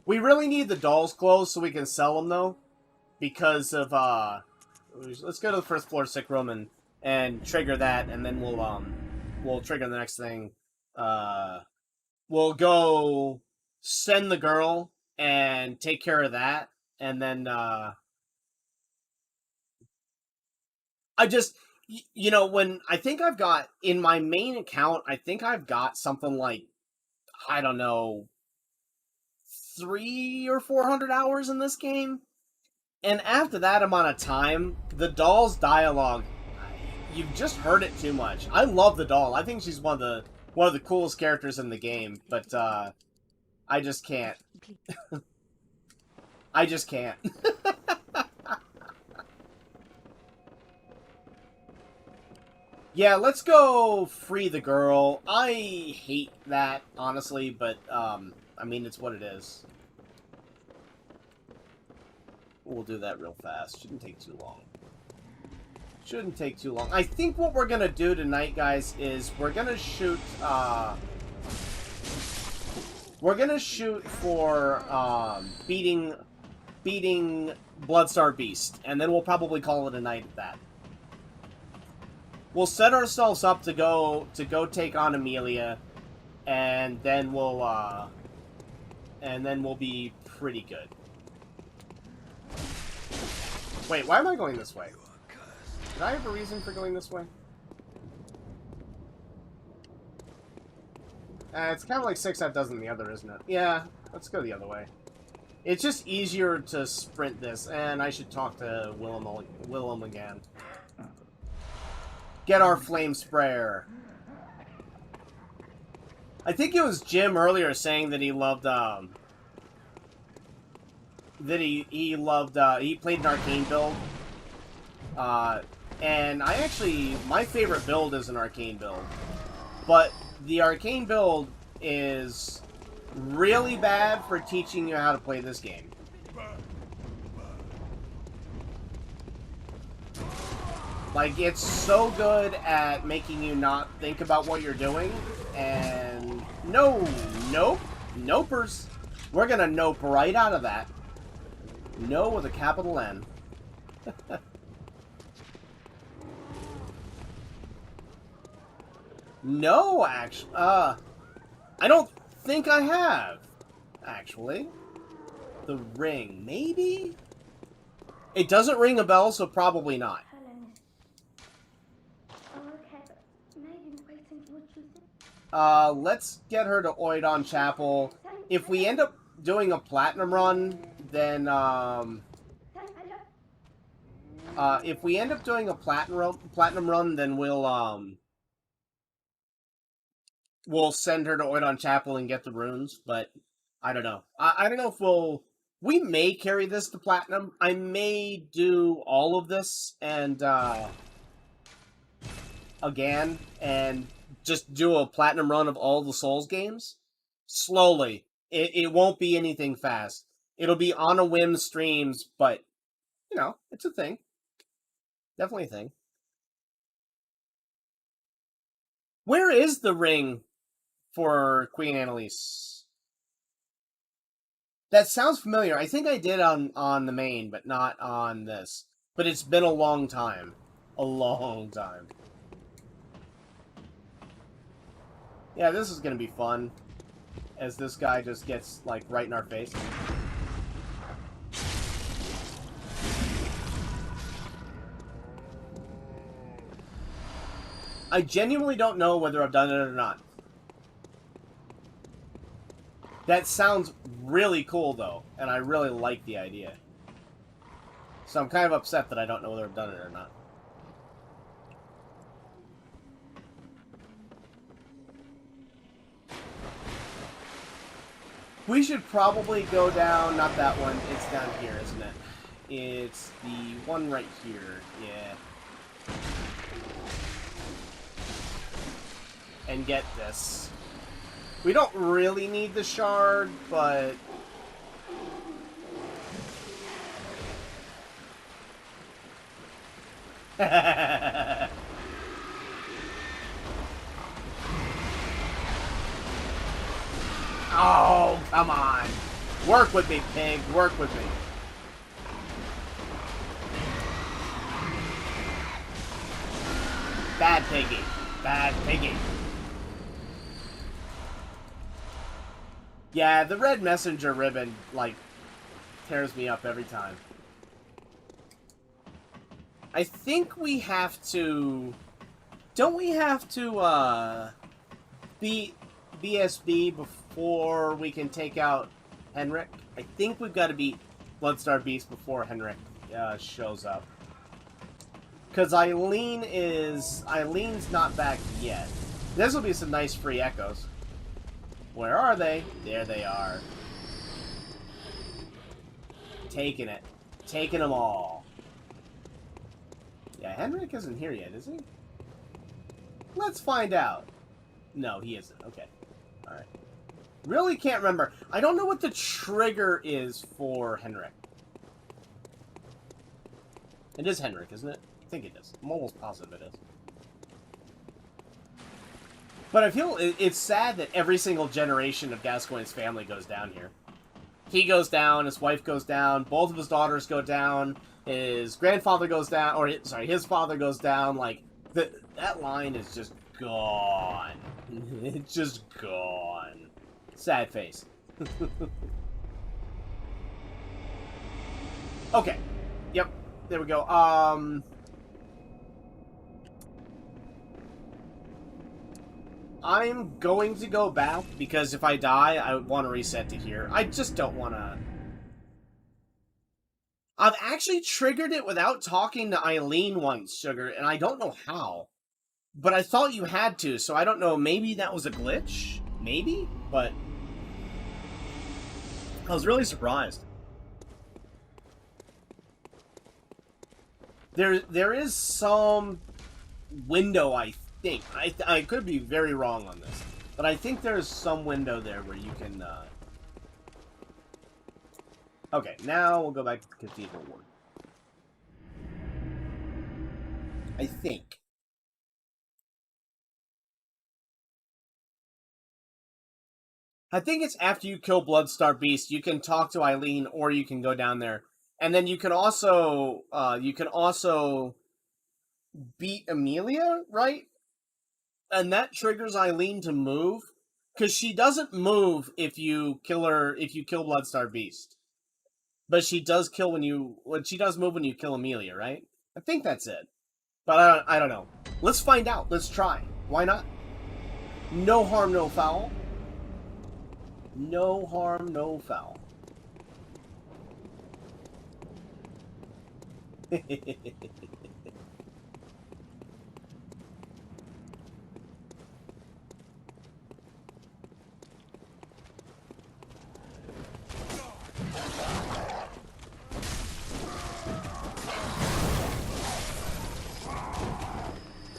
We really need the doll's clothes so we can sell them, though. Because of, let's go to the first floor sick room and trigger that, and then we'll trigger the next thing. We'll go send the girl and take care of that, and then, I just, when I think I've got, in my main account, I think I've got something like, I don't know, 300 or 400 hours in this game. And after that amount of time, the doll's dialogue, you've just heard it too much. I love the doll. I think she's one of the coolest characters in the game, but I just can't. I just can't. Yeah, let's go free the girl. I hate that, honestly, but I mean, it's what it is. We'll do that real fast. Shouldn't take too long. Shouldn't take too long. I think what we're gonna do tonight, guys, is we're gonna shoot for beating Bloodstar Beast, and then we'll probably call it a night at that. We'll set ourselves up to go take on Amelia, and then we'll be pretty good. Wait, why am I going this way? Did I have a reason for going this way? It's kind of like 6 out dozen the other, isn't it? Yeah, let's go the other way. It's just easier to sprint this, and I should talk to Willem again. Get our flame sprayer. I think it was Jim earlier saying that he loved, he played an arcane build. And my favorite build is an arcane build. But the arcane build is really bad for teaching you how to play this game. Like, it's so good at making you not think about what you're doing, and nopers. We're gonna nope right out of that. No with a capital N. No, actually, I don't think I have, actually. The ring, maybe? It doesn't ring a bell, so probably not. Let's get her to Oidon Chapel. If we end up doing a platinum run, then, if we end up doing a platinum run, then we'll send her to Oidon Chapel and get the runes, but I don't know. I don't know if we may carry this to platinum. I may do all of this and, again, and just do a platinum run of all the Souls games. Slowly. It won't be anything fast. It'll be on a whim streams, but, you know, it's a thing. Definitely a thing. Where is the ring for Queen Annalise? That sounds familiar. I think I did on the main, but not on this. But it's been a long time. A long time. Yeah, this is gonna be fun. As this guy just gets, like, right in our face. I genuinely don't know whether I've done it or not. That sounds really cool, though, and I really like the idea. So I'm kind of upset that I don't know whether I've done it or not. We should probably go down, not that one, it's down here, isn't it? It's the one right here, yeah. And get this. We don't really need the shard, but... Oh, come on. Work with me, pig. Work with me. Bad piggy. Bad piggy. Yeah, the red messenger ribbon, like, tears me up every time. I think we have to... Don't we have to, beat BSB before we can take out Henrik? I think we've got to beat Bloodstar Beast before Henrik shows up. Because Eileen's not back yet. This will be some nice free echoes. Where are they? There they are. Taking it. Taking them all. Yeah, Henrik isn't here yet, is he? Let's find out. No, he isn't. Okay. Alright. Really can't remember. I don't know what the trigger is for Henrik. It is Henrik, isn't it? I think it is. I'm almost positive it is. But I feel it's sad that every single generation of Gascoigne's family goes down here. He goes down, his wife goes down, both of his daughters go down, his grandfather goes down, or, sorry, his father goes down, like, that line is just gone. It's just gone. Sad face. Okay. Yep. There we go. I'm going to go back, because if I die, I want to reset to here. I just don't want to... I've actually triggered it without talking to Eileen once, Sugar, and I don't know how. But I thought you had to, so I don't know. Maybe that was a glitch? Maybe? But... I was really surprised. There is some window, I think. I could be very wrong on this. But I think there's some window there where you can... Okay, now we'll go back to the Cathedral Ward. I think. I think it's after you kill Bloodstar Beast, you can talk to Eileen, or you can go down there. And then you can also beat Amelia, right? And that triggers Eileen to move, because she doesn't move if you kill Bloodstar Beast. But she does she does move when you kill Amelia, right? I think that's it. But I don't know. Let's find out. Let's try. Why not? No harm, no foul. No harm, no foul.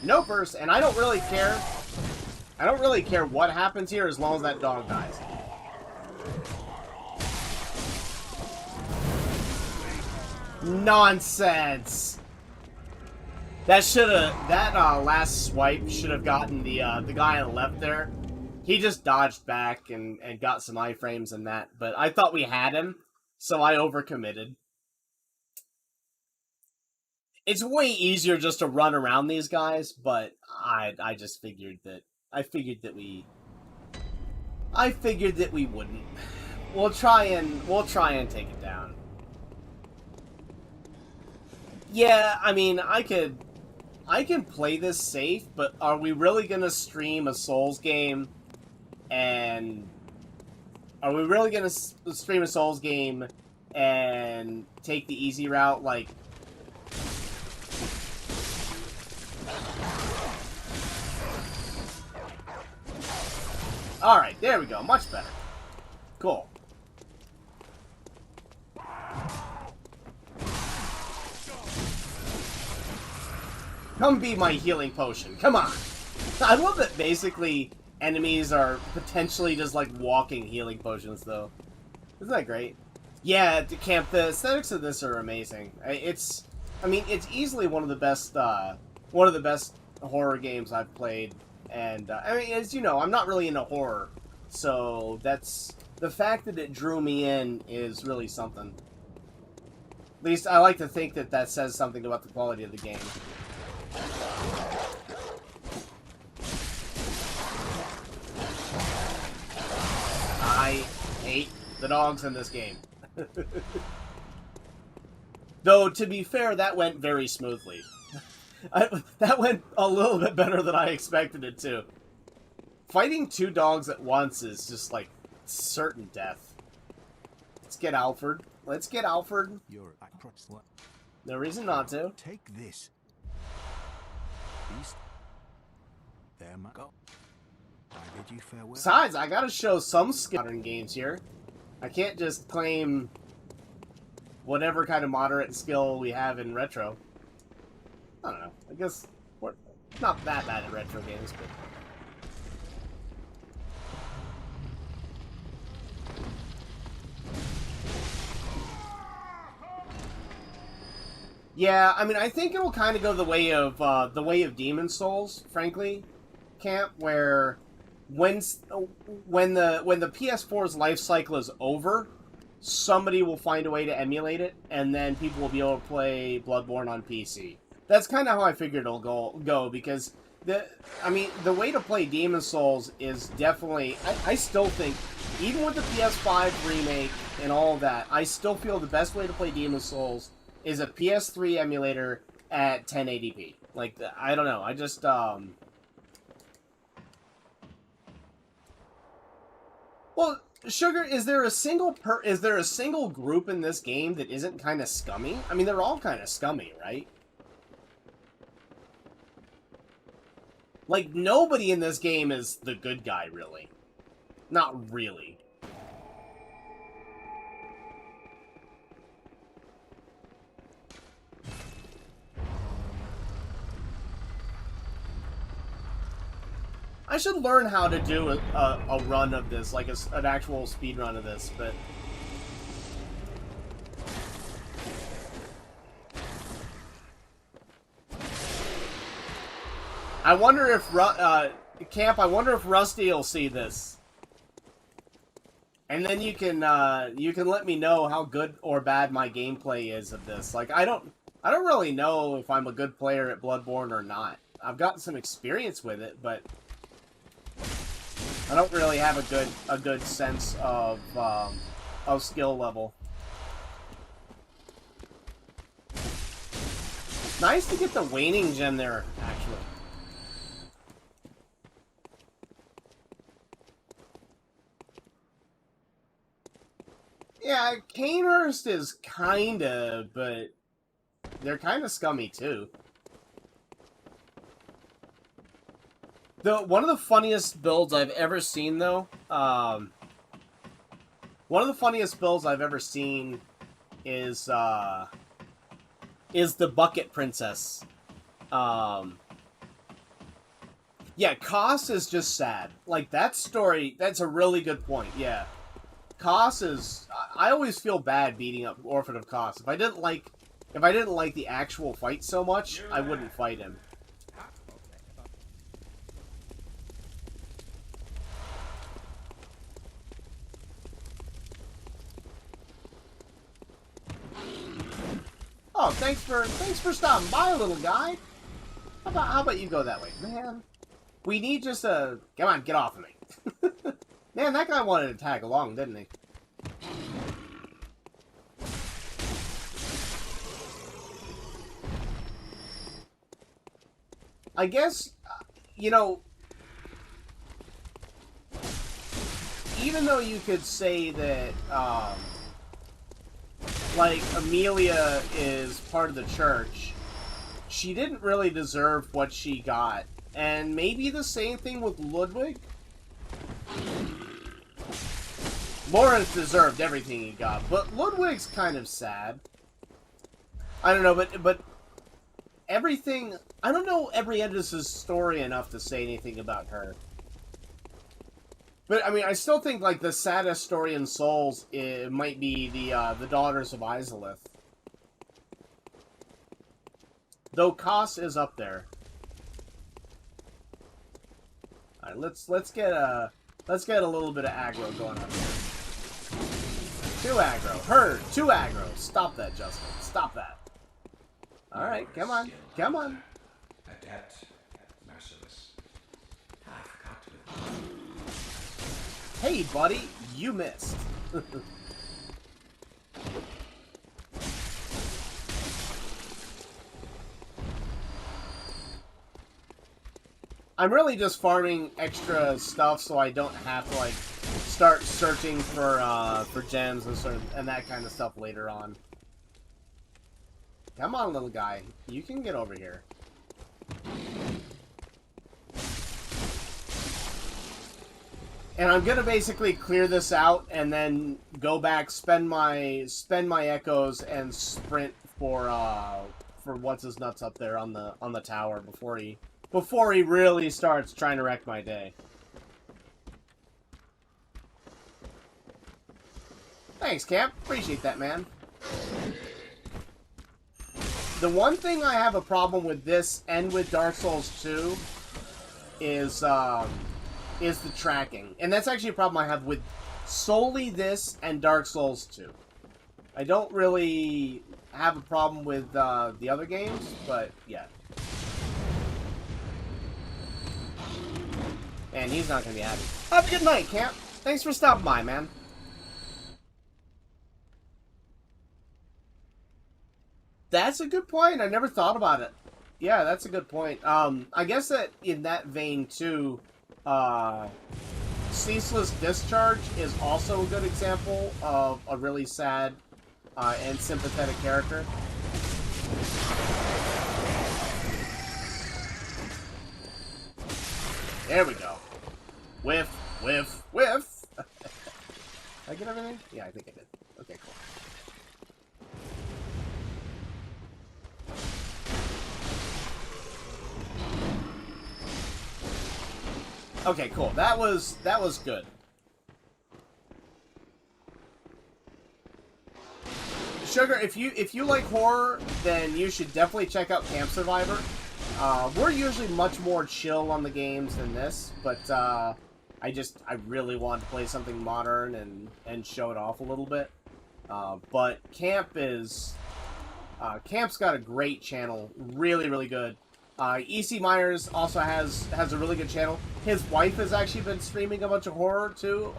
No burst, and I don't really care. I don't really care what happens here as long as that dog dies. Nonsense. That last swipe should have gotten the guy on the left there. He just dodged back and got some iframes and that, but I thought we had him, so I overcommitted. It's way easier just to run around these guys, but I just figured that we wouldn't. We'll try and take it down. Yeah, I mean, I can play this safe, but are we really gonna stream a Souls game? And are we really gonna stream a Souls game and take the easy route, like? Alright, there we go. Much better. Cool. Come be my healing potion. Come on. I love that basically enemies are potentially just like walking healing potions, though. Isn't that great? Yeah, Camp, the aesthetics of this are amazing. I mean, it's easily one of the best horror games I've played. And, I mean, as you know, I'm not really into horror. So, the fact that it drew me in is really something. At least, I like to think that says something about the quality of the game. I hate the dogs in this game. Though, to be fair, that went very smoothly. That went a little bit better than I expected it to. Fighting two dogs at once is just, like, certain death. Let's get Alfred. Let's get Alfred. You're No reason not to. take this. Beast. There, my go. I bid you farewell. Besides, I gotta show some skill in modern games here. I can't just claim whatever kind of moderate skill we have in retro. I don't know. I guess we're not that bad at retro games, but... Yeah, I mean, I think it'll kind of go the way of Demon Souls, frankly, Camp, where when the PS4's life cycle is over, somebody will find a way to emulate it, and then people will be able to play Bloodborne on PC. That's kind of how I figured it'll go because the way to play Demon Souls is definitely, I still think, even with the PS5 remake and all of that, I still feel the best way to play Demon Souls is a PS3 emulator at 1080p. Like, I don't know, I just, Well, Sugar, is there a single group in this game that isn't kind of scummy? I mean, they're all kind of scummy, right? Like, nobody in this game is the good guy, really. Not really. I should learn how to do a run of this, like an actual speed run of this, but... I wonder if, Camp, I wonder if Rusty will see this. And then you can let me know how good or bad my gameplay is of this. Like, I don't really know if I'm a good player at Bloodborne or not. I've gotten some experience with it, but... I don't really have a good sense of skill level. Nice to get the waning gem there, actually. Yeah, Canehurst is kinda, but they're kinda scummy too. One of the funniest builds I've ever seen, though, one of the funniest builds I've ever seen is the Bucket Princess. Yeah, Koss is just sad. Like, that story, that's a really good point, yeah. Koss is... I always feel bad beating up Orphan of Koss. If I didn't like the actual fight so much, I wouldn't fight him. Oh, thanks for stopping by, little guy. How about you go that way, man? We need just a... Come on, get off of me. Man, that guy wanted to tag along, didn't he? I guess, you know, even though you could say that, like, Amelia is part of the church, she didn't really deserve what she got. And maybe the same thing with Ludwig? Lawrence deserved everything he got, but Ludwig's kind of sad. I don't know, but everything... I don't know every Edis's story enough to say anything about her. But, I mean, I still think, like, the saddest story in Souls might be the Daughters of Izalith. Though Koss is up there. Alright, let's get a little bit of aggro going on here. Too aggro. Herd. Too aggro. Stop that, Justin. Stop that. Alright, come on. Come on. Adept, merciless. I've got to. Hey, buddy. You missed. I'm really just farming extra stuff so I don't have to, like, start searching for gems and that kind of stuff later on. Come on, little guy. You can get over here. And I'm gonna basically clear this out and then go back, spend my echoes, and sprint for what's his nuts up there on the tower before he really starts trying to wreck my day. Thanks, Camp. Appreciate that, man. The one thing I have a problem with this and with Dark Souls 2 is the tracking. And that's actually a problem I have with solely this and Dark Souls 2. I don't really have a problem with the other games, but yeah. And he's not going to be happy. Have a good night, Camp. Thanks for stopping by, man. That's a good point. I never thought about it. Yeah, that's a good point. I guess that in that vein, too, Ceaseless Discharge is also a good example of a really sad and sympathetic character. There we go. Whiff, whiff, whiff. Did I get everything? Yeah, I think I did. Okay, cool. Okay, cool. That was good. Sugar, if you like horror, then you should definitely check out Camp Survivor. We're usually much more chill on the games than this, but I really want to play something modern and show it off a little bit. But Camp's got a great channel, really, really good. E.C. Myers also has a really good channel. His wife has actually been streaming a bunch of horror too,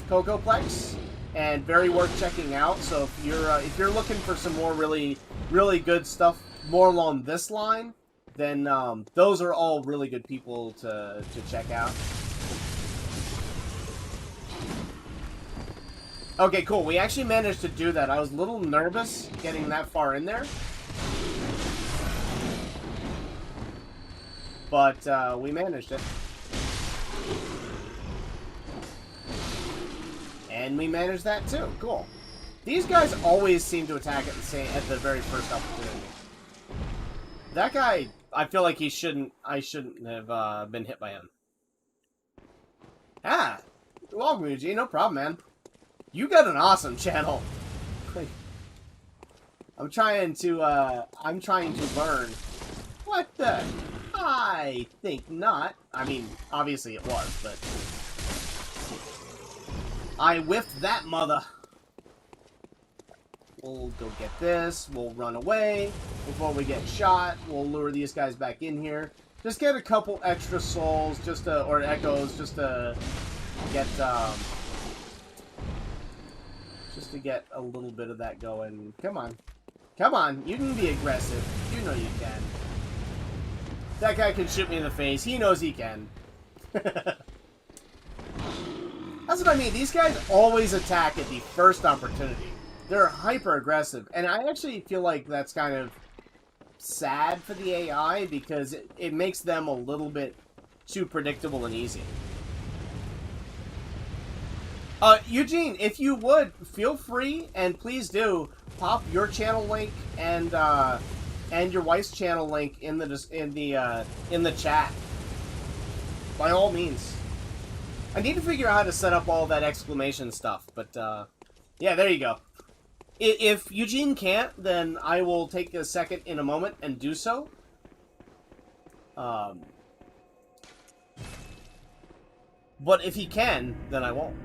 Cocoplex, and very worth checking out. So if you're looking for some more really, really good stuff, more along this line, then those are all really good people to check out. Okay, cool. We actually managed to do that. I was a little nervous getting that far in there. But we managed it. And we managed that too. Cool. These guys always seem to attack at the very first opportunity. That guy, I feel like I shouldn't have been hit by him. Ah, welcome, Eugene. No problem, man. You got an awesome channel. I'm trying to learn. What the? I think not. I mean, obviously it was, but I whiffed that mother. We'll go get this. We'll run away before we get shot. We'll lure these guys back in here. Just get a couple extra souls, or echoes, just to get a little bit of that going. Come on, come on! You can be aggressive. You know you can. That guy can shoot me in the face. He knows he can. That's what I mean. These guys always attack at the first opportunity. They're hyper aggressive, and I actually feel like that's kind of sad for the AI because it makes them a little bit too predictable and easy. Eugene, if you would, feel free, and please do, pop your channel link and your wife's channel link in the chat. By all means. I need to figure out how to set up all that exclamation stuff, but yeah, there you go. If Eugene can't, then I will take a second in a moment and do so. But if he can, then I won't.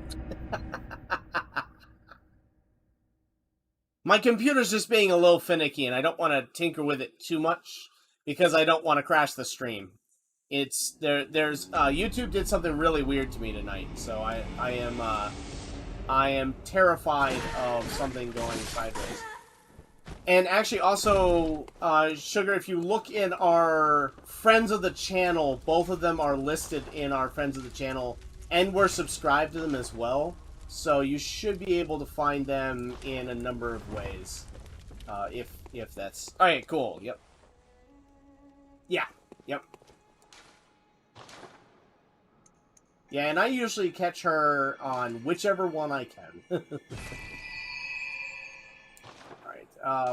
My computer's just being a little finicky, and I don't want to tinker with it too much because I don't want to crash the stream. YouTube did something really weird to me tonight, so I am terrified of something going sideways. And actually, also, Sugar, if you look in our Friends of the Channel, both of them are listed in our Friends of the Channel, and we're subscribed to them as well. So you should be able to find them in a number of ways. If that's... Alright, cool. Yep. Yeah. Yep. Yeah, and I usually catch her on whichever one I can. Alright,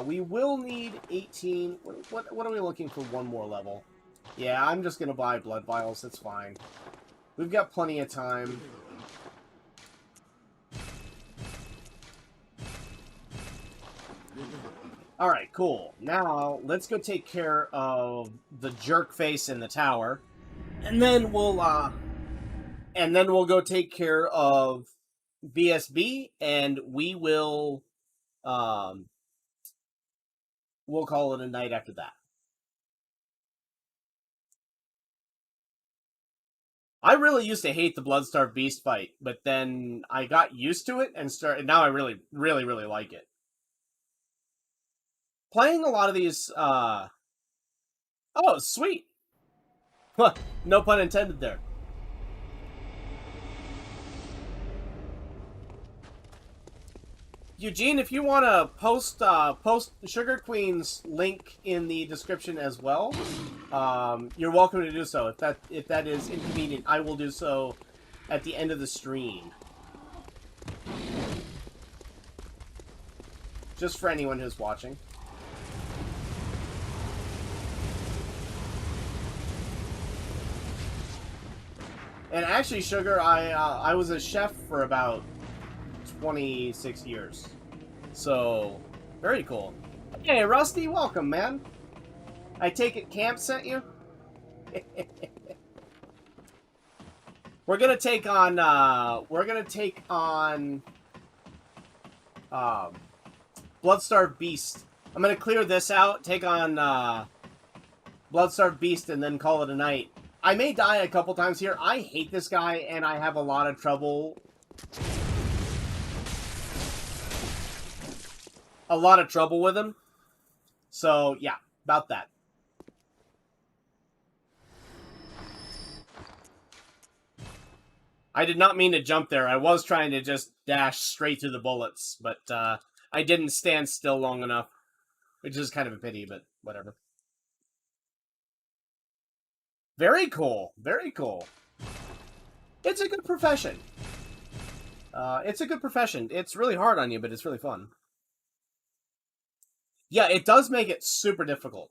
we will need 18... What are we looking for? One more level. Yeah, I'm just gonna buy blood vials. That's fine. We've got plenty of time. Alright, cool. Now, let's go take care of the jerk face in the tower. And then we'll go take care of BSB, and we will, we'll call it a night after that. I really used to hate the Bloodstarved Beast fight, but then I got used to it and now I really, really, really like it. Playing a lot of these, oh, sweet! No pun intended there. Eugene, if you want to post Sugar Queen's link in the description as well, you're welcome to do so. If that is inconvenient, I will do so at the end of the stream. Just for anyone who's watching. And actually, Sugar, I was a chef for about 26 years. So, very cool. Hey, Rusty, welcome, man. I take it Camp sent you? We're gonna take on, Bloodstarved Beast. I'm gonna clear this out, take on, Bloodstarved Beast, and then call it a night. I may die a couple times here. I hate this guy, and I have a lot of trouble. A lot of trouble with him. So, yeah, about that. I did not mean to jump there. I was trying to just dash straight through the bullets, but I didn't stand still long enough. Which is kind of a pity, but whatever. Very cool. Very cool. It's a good profession. It's a good profession. It's really hard on you, but it's really fun. Yeah, it does make it super difficult.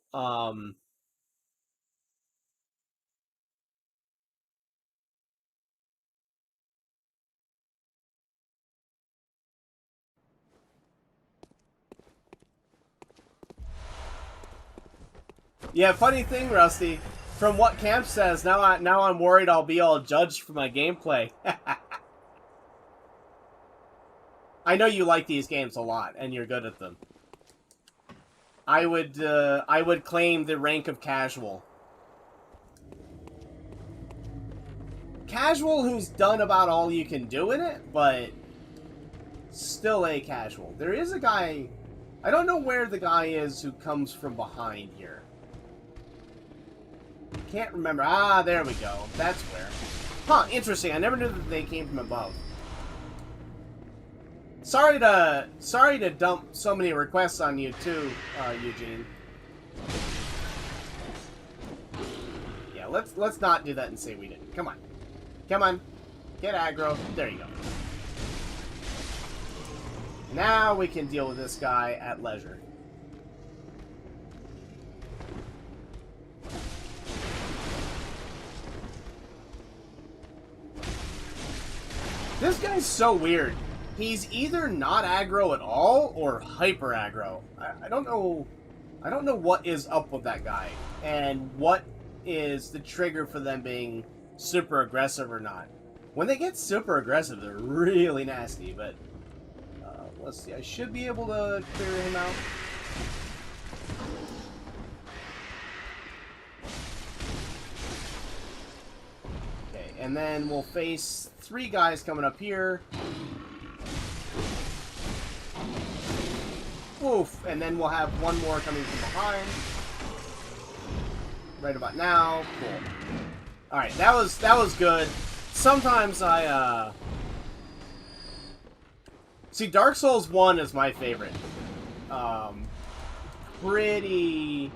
Yeah, funny thing, Rusty. From what Camp says, now I'm worried I'll be all judged for my gameplay. I know you like these games a lot, and you're good at them. I would claim the rank of casual. Casual who's done about all you can do in it, but still a casual. There is a guy... I don't know where the guy is who comes from behind here. Can't remember. Ah, there we go. That's where. Huh, interesting. I never knew that they came from above. Sorry to dump so many requests on you too, Eugene. Yeah, let's not do that and say we didn't. Come on. Come on. Get aggro. There you go. Now we can deal with this guy at leisure. This guy's so weird. He's either not aggro at all or hyper aggro. I don't know what is up with that guy and what is the trigger for them being super aggressive or not. When they get super aggressive, they're really nasty, but let's see. I should be able to clear him out. Okay, and then we'll face 3 guys coming up here. Oof, and then we'll have 1 more coming from behind. Right about now. Cool. Alright, that was good. sometimes see, Dark Souls 1 is my favorite. Pretty...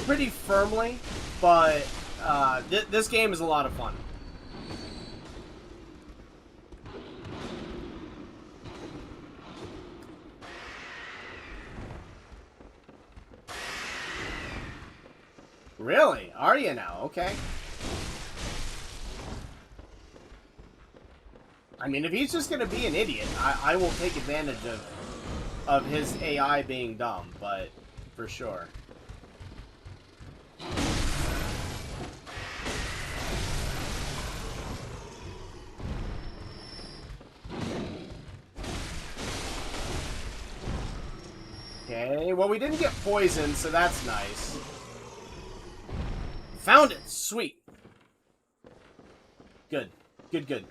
pretty firmly, but this game is a lot of fun. Really? Are you now? Okay. I mean, if he's just gonna be an idiot, I will take advantage of his AI being dumb, but for sure. Okay, well, we didn't get poisoned, so that's nice. Found it! Sweet. Good. Good, good.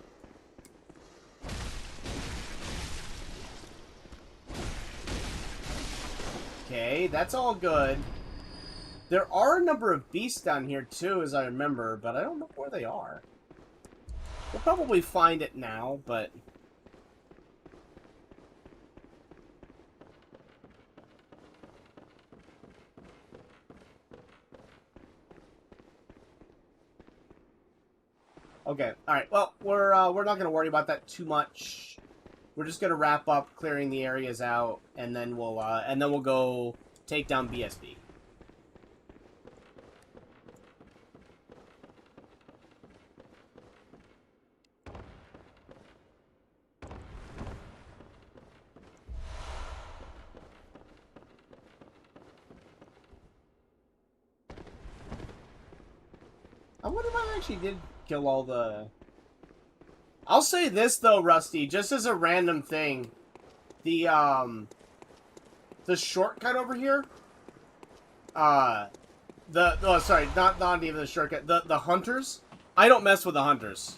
Okay, that's all good. There are a number of beasts down here, too, as I remember, but I don't know where they are. We'll probably find it now, but... Okay, alright, well, we're not going to worry about that too much. We're just going to wrap up clearing the areas out, and then we'll go take down BSB. I wonder if I actually did kill all the... I'll say this, though, Rusty, just as a random thing. The shortcut over here... sorry, not even the shortcut. The hunters? I don't mess with the hunters.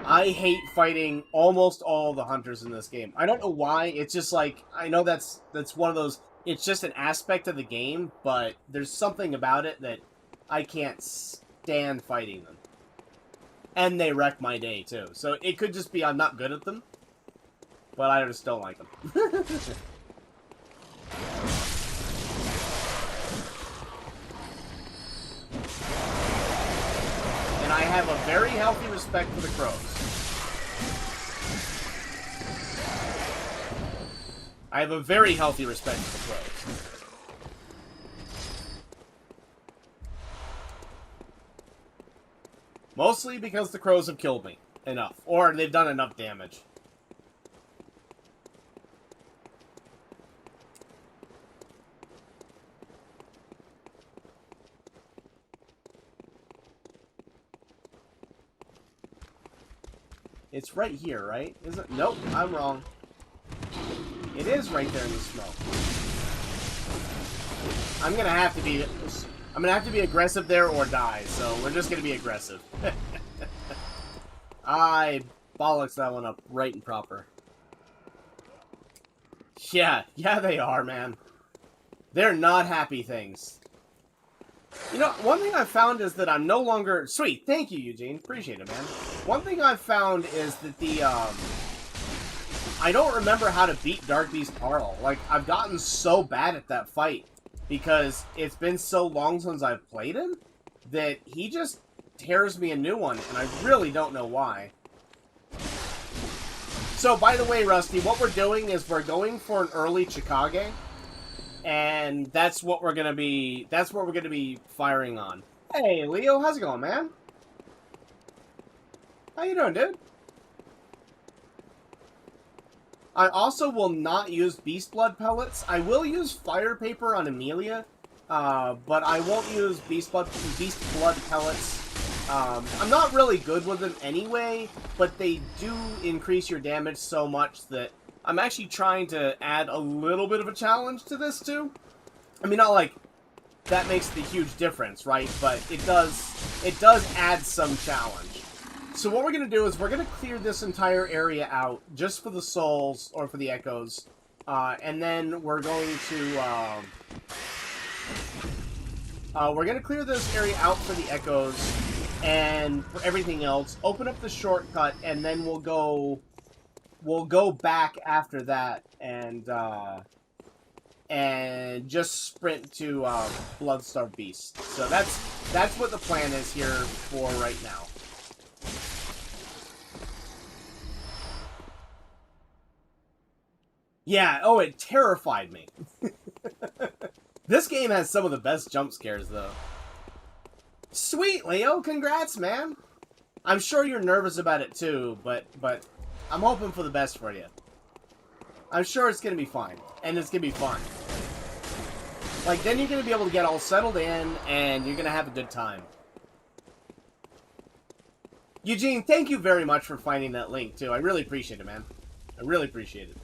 I hate fighting almost all the hunters in this game. I don't know why. It's just like, I know that's one of those, it's just an aspect of the game, but there's something about it that I can't stand fighting them. And they wreck my day, too. So it could just be I'm not good at them, but I just don't like them. And I have a very healthy respect for the crows. I have a very healthy respect for the crows. Mostly because the crows have killed me enough. Or they've done enough damage. It's right here, right? Is it? Nope, I'm wrong. It is right there in the smoke. I'm gonna have to be aggressive there or die, so we're just gonna be aggressive. I bollocks that one up right and proper. Yeah, they are, man. They're not happy things. You know, one thing I've found is that I'm no longer... Sweet, thank you, Eugene. Appreciate it, man. One thing I've found is that the, I don't remember how to beat Dark Beast Parl. Like, I've gotten so bad at that fight because it's been so long since I've played him that he just tears me a new one, and I really don't know why. So, by the way, Rusty, what we're doing is we're going for an early Chikage. And that's what we're gonna be firing on. Hey, Leo, how's it going, man? How you doing, dude? I also will not use Beast Blood pellets. I will use Fire Paper on Amelia, but I won't use Beast Blood pellets. I'm not really good with them anyway, but they do increase your damage so much that I'm actually trying to add a little bit of a challenge to this, too. I mean, not like that makes the huge difference, right? But it does add some challenge. So what we're going to do is we're going to clear this entire area out just for the souls, or for the echoes. And then we're going to clear this area out for the echoes and for everything else. Open up the shortcut, and then we'll go back after that and just sprint to Bloodstarved Beast. So that's what the plan is here for right now. Yeah, oh, it terrified me. This game has some of the best jump scares, though. Sweet, Leo, congrats, man. I'm sure you're nervous about it, too, but I'm hoping for the best for you. I'm sure it's gonna be fine, and it's gonna be fun. Like, then you're gonna be able to get all settled in, and you're gonna have a good time. Eugene, thank you very much for finding that link, too. I really appreciate it, man. I really appreciate it.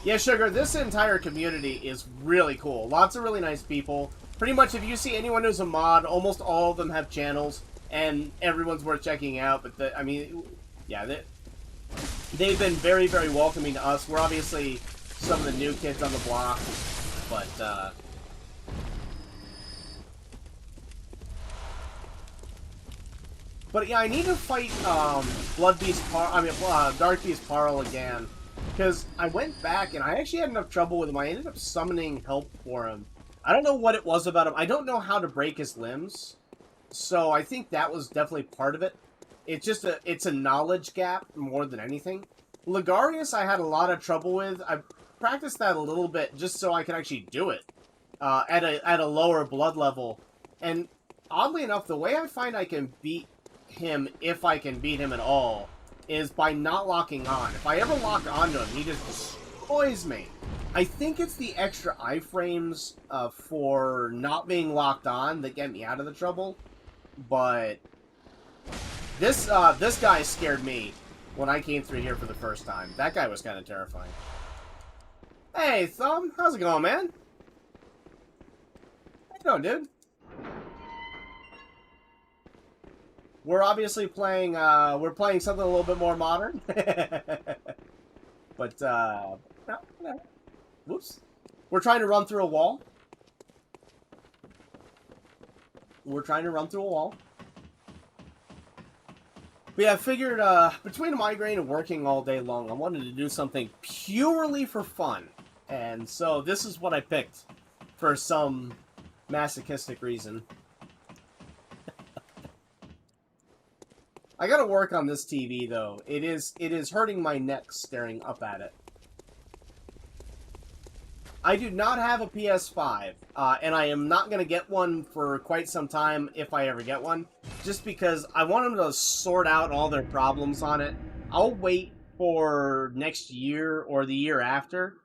Yeah, Sugar, this entire community is really cool. Lots of really nice people. Pretty much, if you see anyone who's a mod, almost all of them have channels, and everyone's worth checking out. But, I mean, yeah, they've been very, very welcoming to us. We're obviously some of the new kids on the block, but, yeah, I need to fight, Dark Beast Parl again. Because I went back, and I actually had enough trouble with him. I ended up summoning help for him. I don't know what it was about him. I don't know how to break his limbs. So I think that was definitely part of it. It's a knowledge gap more than anything. Ligarius I had a lot of trouble with. I practiced that a little bit just so I could actually do it. At a lower blood level. And oddly enough, the way I find I can beat him, if I can beat him at all, is by not locking on. If I ever lock onto him, he just destroys me. I think it's the extra iframes for not being locked on that get me out of the trouble. But this guy scared me when I came through here for the first time. That guy was kind of terrifying. Hey, Thumb, how's it going, man? How you doing, dude? We're obviously playing, we're playing something a little bit more modern. But, no. Whoops. We're trying to run through a wall. But yeah, I figured, between a migraine and working all day long, I wanted to do something purely for fun. And so this is what I picked for some masochistic reason. I gotta work on this TV, though. It is hurting my neck staring up at it. I do not have a PS5, and I am not gonna get one for quite some time, if I ever get one, just because I want them to sort out all their problems on it. I'll wait for next year or the year after,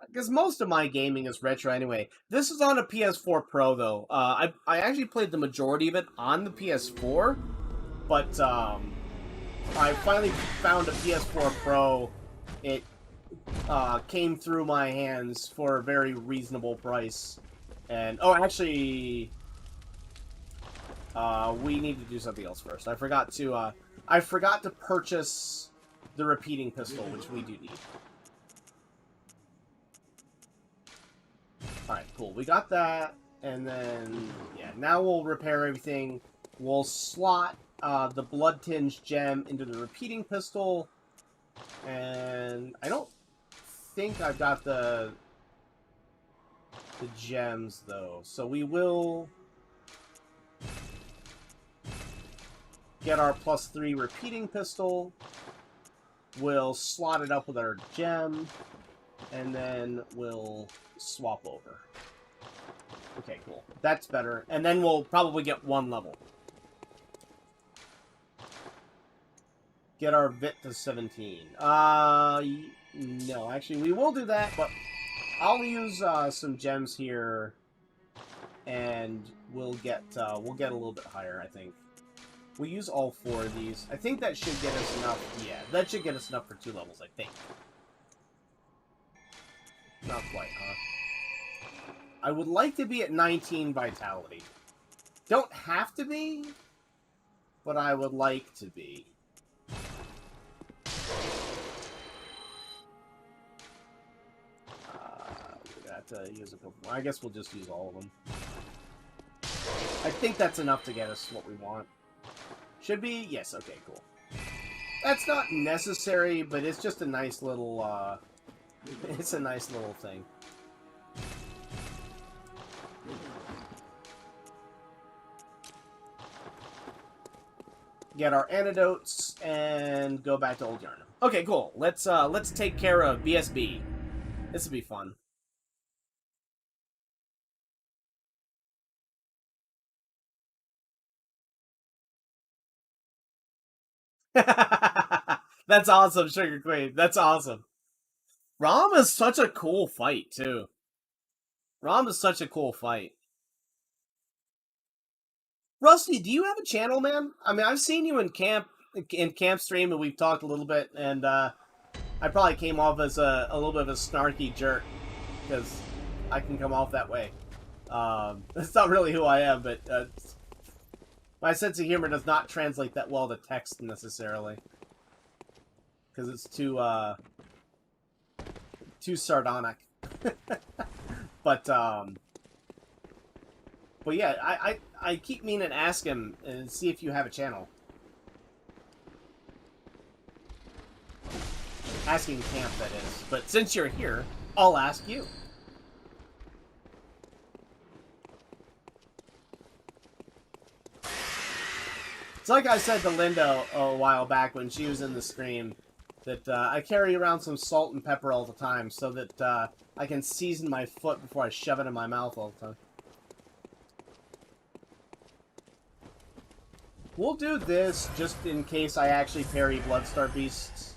because most of my gaming is retro anyway. This is on a PS4 Pro, though. I actually played the majority of it on the PS4, but, I finally found a PS4 Pro. It, came through my hands for a very reasonable price. And, oh, actually, we need to do something else first. I forgot to purchase the repeating pistol, which we do need. Alright, cool. We got that, and then, yeah, now we'll repair everything. We'll slot the blood-tinged gem into the repeating pistol, and I don't think I've got the gems, though, so we will get our +3 repeating pistol, we'll slot it up with our gem, and then we'll swap over. Okay, cool. That's better, and then we'll probably get one level. Get our bit to 17. No, actually, we will do that, but I'll use some gems here, and we'll get a little bit higher, I think. We'll use all 4 of these. I think that should get us enough. Yeah, that should get us enough for 2 levels, I think. Not quite, huh? I would like to be at 19 vitality. Don't have to be, but I would like to be. We got to use a couple more. I guess we'll just use all of them. I think that's enough to get us what we want. Should be? Yes, okay, cool. That's not necessary, but it's just a nice little, it's a nice little thing. Get our antidotes and go back to Old Yarnum. Okay, cool. Let's take care of BSB. This will be fun. That's awesome, Sugar Queen. That's awesome. Rom is such a cool fight, too. Rom is such a cool fight. Rusty, do you have a channel, man? I mean, I've seen you in camp stream, and we've talked a little bit, and I probably came off as a little bit of a snarky jerk, because I can come off that way. That's not really who I am, but my sense of humor does not translate that well to text, necessarily. Because it's too sardonic. But yeah, I keep meaning to ask him and see if you have a channel. Asking camp, that is. But since you're here, I'll ask you. It's like I said to Linda a while back when she was in the stream, that I carry around some salt and pepper all the time so that I can season my foot before I shove it in my mouth all the time. We'll do this just in case I actually parry Bloodstar Beasts.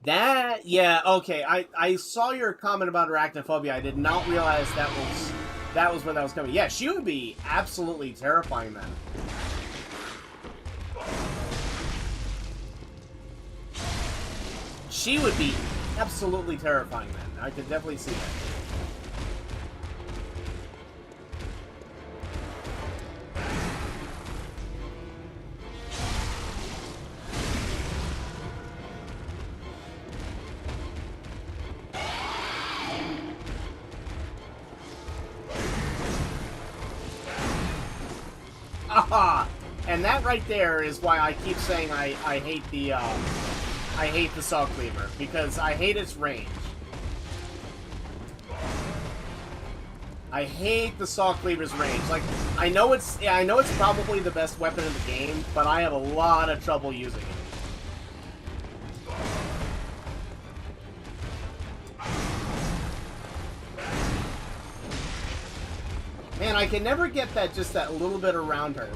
That, yeah, okay. I saw your comment about arachnophobia. I did not realize that was where that was coming. Yeah, she would be absolutely terrifying then. She would be absolutely terrifying then. I could definitely see that. Aha! And that right there is why I keep saying I hate the Saw Cleaver, because I hate its range. I hate the Saw Cleaver's range. Like, I know it's probably the best weapon in the game, but I have a lot of trouble using it. Man, I can never get that, just that little bit around her.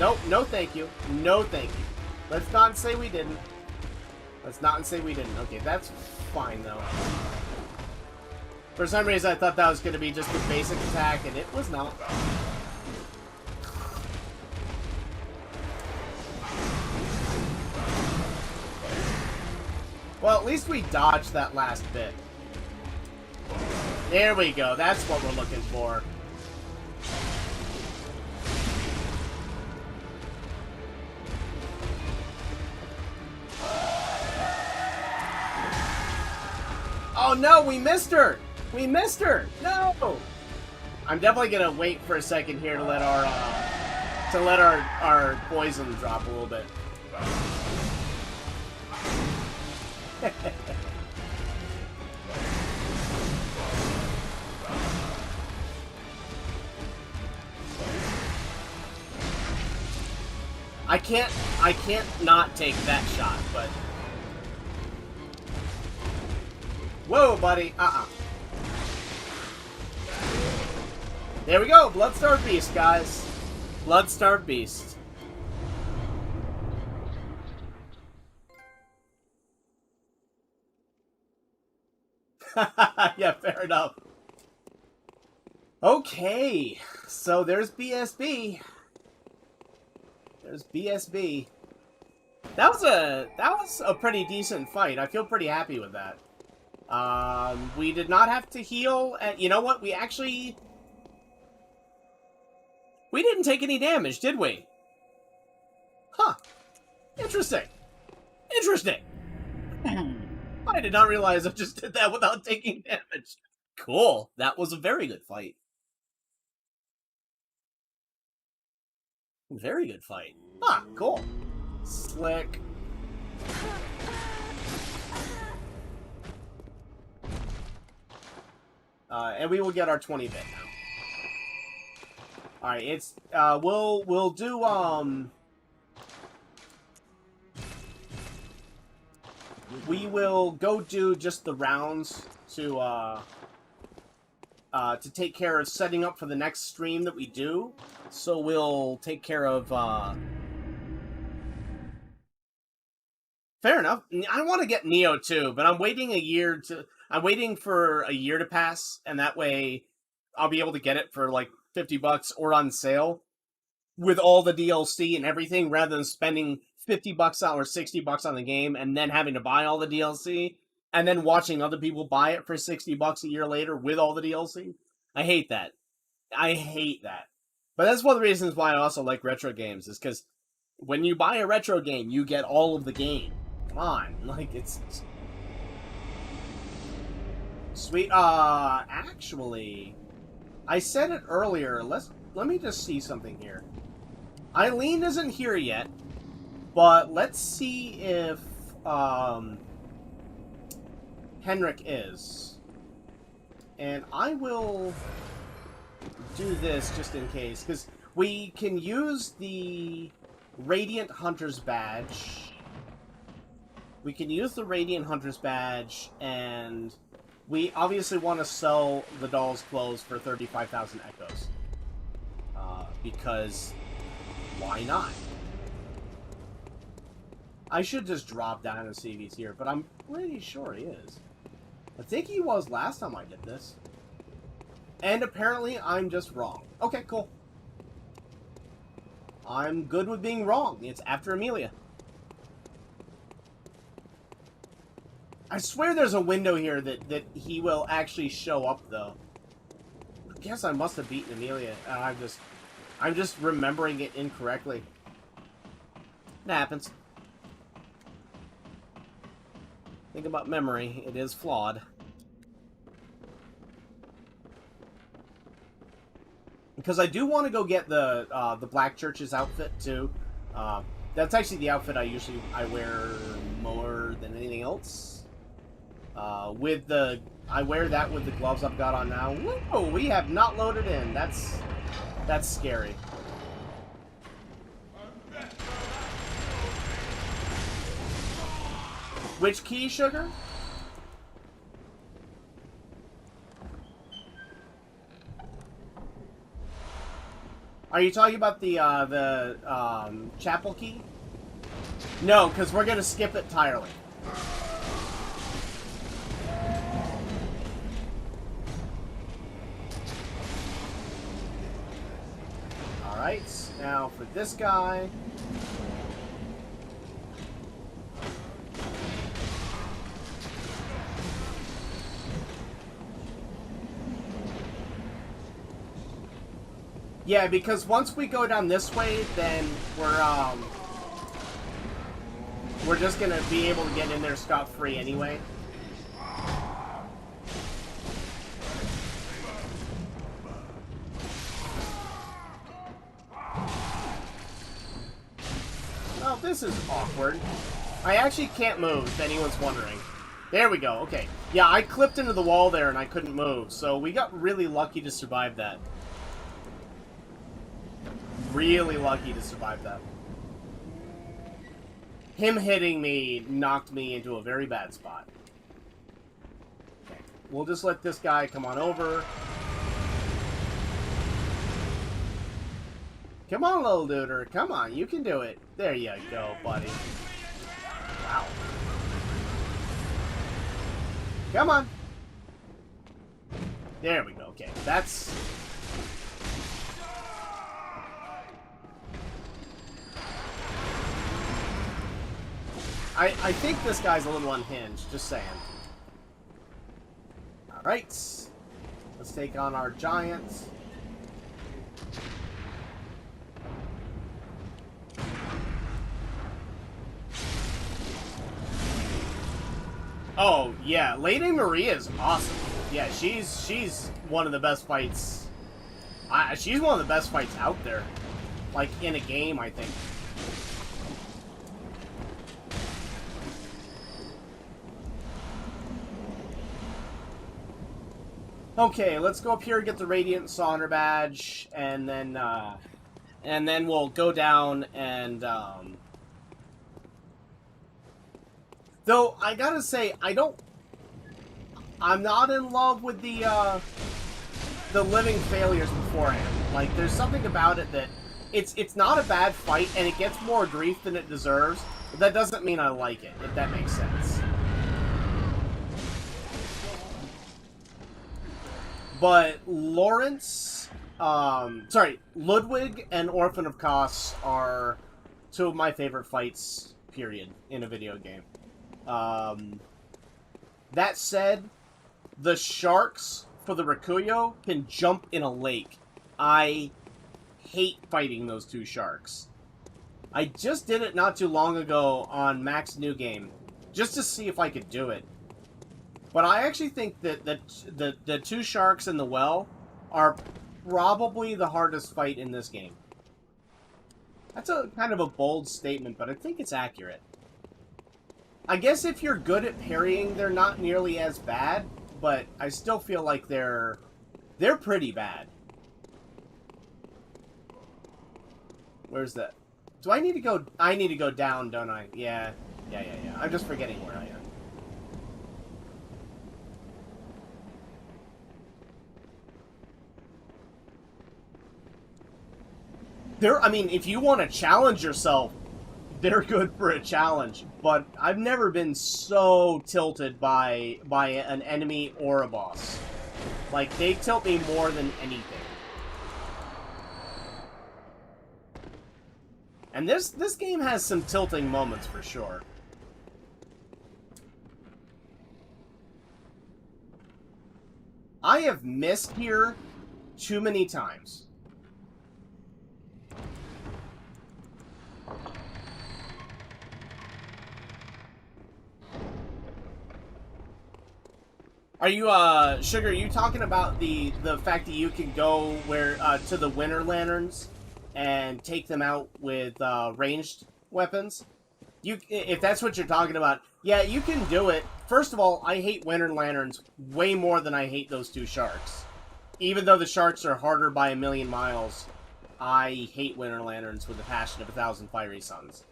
No, thank you. No, thank you. Let's not say we didn't. Let's not say we didn't. Okay, that's fine, though. For some reason, I thought that was going to be just a basic attack, and it was not. Well, at least we dodged that last bit. There we go. That's what we're looking for. Oh no, we missed her! We missed her! No! I'm definitely gonna wait for a second here to let our poison drop a little bit. I can't not take that shot, but whoa, buddy. There we go. Bloodstar Beast, guys. Bloodstar Beast. Yeah, fair enough. Okay, so there's BSB. There's BSB. That was a pretty decent fight. I feel pretty happy with that. We did not have to heal, and you know what? We didn't take any damage, did we? Huh. Interesting. Interesting. I did not realize I just did that without taking damage. Cool. That was a very good fight. Very good fight. Huh, cool. Slick. And we will get our 20 bit now. Alright, it's we'll do we will go do just the rounds to take care of setting up for the next stream that we do. So we'll take care of fair enough. I want to get Neo too, but I'm waiting for a year to pass, and that way I'll be able to get it for like $50 or on sale with all the DLC and everything, rather than spending $50 or $60 on the game and then having to buy all the DLC and then watching other people buy it for $60 a year later with all the DLC. I hate that. I hate that. But that's one of the reasons why I also like retro games, is because when you buy a retro game, you get all of the game. Come on, like it's sweet. Actually, I said it earlier. Let me just see something here. Eileen isn't here yet, but let's see if Henrik is. And I will do this just in case, because we can use the Radiant Hunter's Badge. We can use the Radiant Hunter's Badge, and we obviously want to sell the doll's clothes for 35,000 echoes. Because why not? I should just drop down and see if he's here, but I'm pretty sure he is. I think he was last time I did this. And apparently I'm just wrong. Okay, cool. I'm good with being wrong. It's after Amelia. I swear there's a window here that he will actually show up, though. I guess I must have beaten Amelia. I'm just remembering it incorrectly. It happens. Think about memory. It is flawed. Because I do want to go get the Black Church's outfit too. That's actually the outfit I wear more than anything else. I wear that with the gloves I've got on now. Whoa, we have not loaded in. That's scary. Which key, Sugar? Are you talking about the chapel key? No, because we're gonna skip it entirely. Alright, now for this guy. Yeah, because once we go down this way, then we're just gonna be able to get in there scot-free anyway. Oh, this is awkward. I actually can't move, if anyone's wondering. There we go, okay. Yeah, I clipped into the wall there and I couldn't move, so we got really lucky to survive that. Really lucky to survive that. Him hitting me knocked me into a very bad spot. Okay. We'll just let this guy come on over. Come on, little duder. Come on, you can do it. There you go, buddy. Wow. Come on. There we go. Okay, that's I think this guy's a little unhinged, just saying. Alright. Let's take on our giants. Oh, yeah. Lady Maria is awesome. Yeah, she's one of the best fights. She's one of the best fights out there. Like, in a game, I think. Okay, let's go up here and get the Radiant Sauna badge, and then we'll go down and, though, I gotta say, I'm not in love with the living failures beforehand. Like, there's something about it that, it's not a bad fight, and it gets more grief than it deserves, but that doesn't mean I like it, if that makes sense. But Ludwig and Orphan of Kos are two of my favorite fights, period, in a video game. That said, the sharks for the Rikuyo can jump in a lake. I hate fighting those two sharks. I just did it not too long ago on Max New Game, just to see if I could do it. But I actually think that the two sharks in the well are probably the hardest fight in this game. That's a kind of a bold statement, but I think it's accurate. I guess if you're good at parrying, they're not nearly as bad, but I still feel like they're pretty bad. Where's that? Do I need to go? I need to go down, don't I? Yeah. I'm just forgetting where I am. I mean, if you want to challenge yourself, they're good for a challenge. But I've never been so tilted by an enemy or a boss. Like, they tilt me more than anything. And this game has some tilting moments for sure. I have missed here too many times. Are you, Sugar, are you talking about the fact that you can go to the Winter Lanterns and take them out with, ranged weapons? If that's what you're talking about, yeah, you can do it. First of all, I hate Winter Lanterns way more than I hate those two sharks. Even though the sharks are harder by a million miles, I hate Winter Lanterns with the passion of 1,000 fiery suns.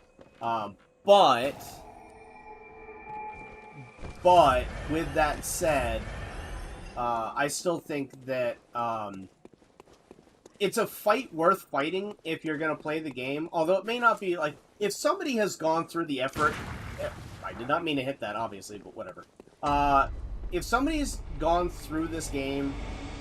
But with that said, I still think that it's a fight worth fighting if you're going to play the game. Although it may not be, like, if somebody has gone through the effort... I did not mean to hit that, obviously, but whatever. If somebody's gone through this game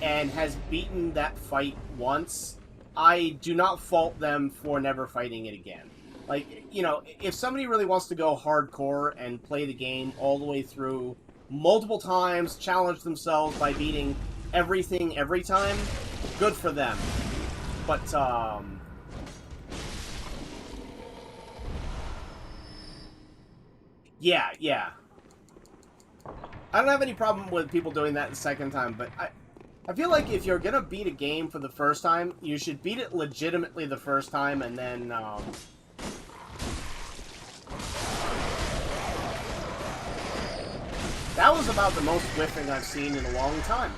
and has beaten that fight once, I do not fault them for never fighting it again. Like, you know, if somebody really wants to go hardcore and play the game all the way through multiple times, challenge themselves by beating everything every time, good for them. But, yeah. I don't have any problem with people doing that the second time, but I feel like if you're gonna beat a game for the first time, you should beat it legitimately the first time, and then, that was about the most whiffing I've seen in a long time.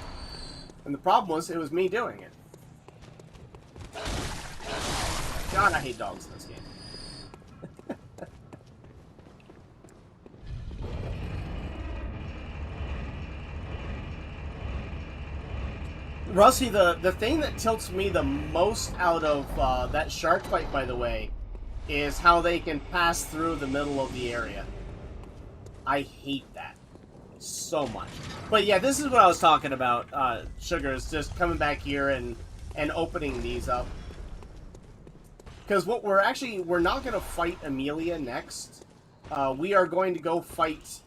And the problem was, it was me doing it. God, I hate dogs in this game. Rusty, the thing that tilts me the most out of that shark fight, by the way, is how they can pass through the middle of the area. I hate that so much. But yeah, this is what I was talking about, Sugar, is just coming back here and opening these up. Because what we're not going to fight Amelia next. we are going to go fight.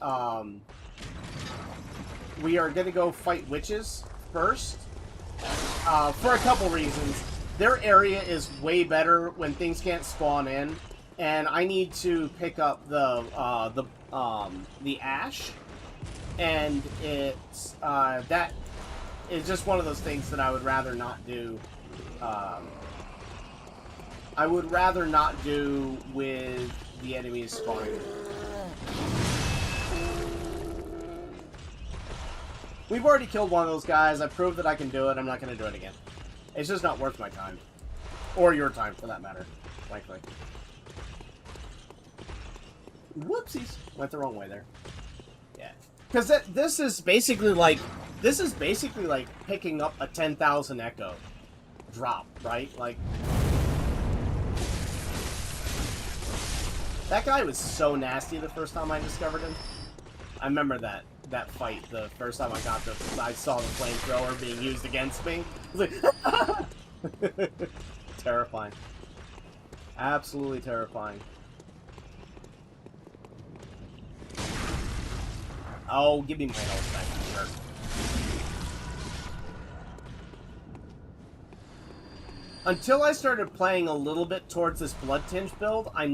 We are going to go fight witches first, for a couple reasons. Their area is way better when things can't spawn in, and I need to pick up the ash, and it's that is just one of those things that I would rather not do. I would rather not do with the enemies spawning. We've already killed one of those guys. I proved that I can do it. I'm not going to do it again. It's just not worth my time. Or your time, for that matter. Likely. Whoopsies. Went the wrong way there. Yeah. Because this is basically like... This is basically like picking up a 10,000 echo drop, right? Like... That guy was so nasty the first time I discovered him. I remember that fight the first time I saw the flamethrower being used against me. I was like, terrifying. Absolutely terrifying. Oh, give me my health back, sure. Until I started playing a little bit towards this blood tinge build, I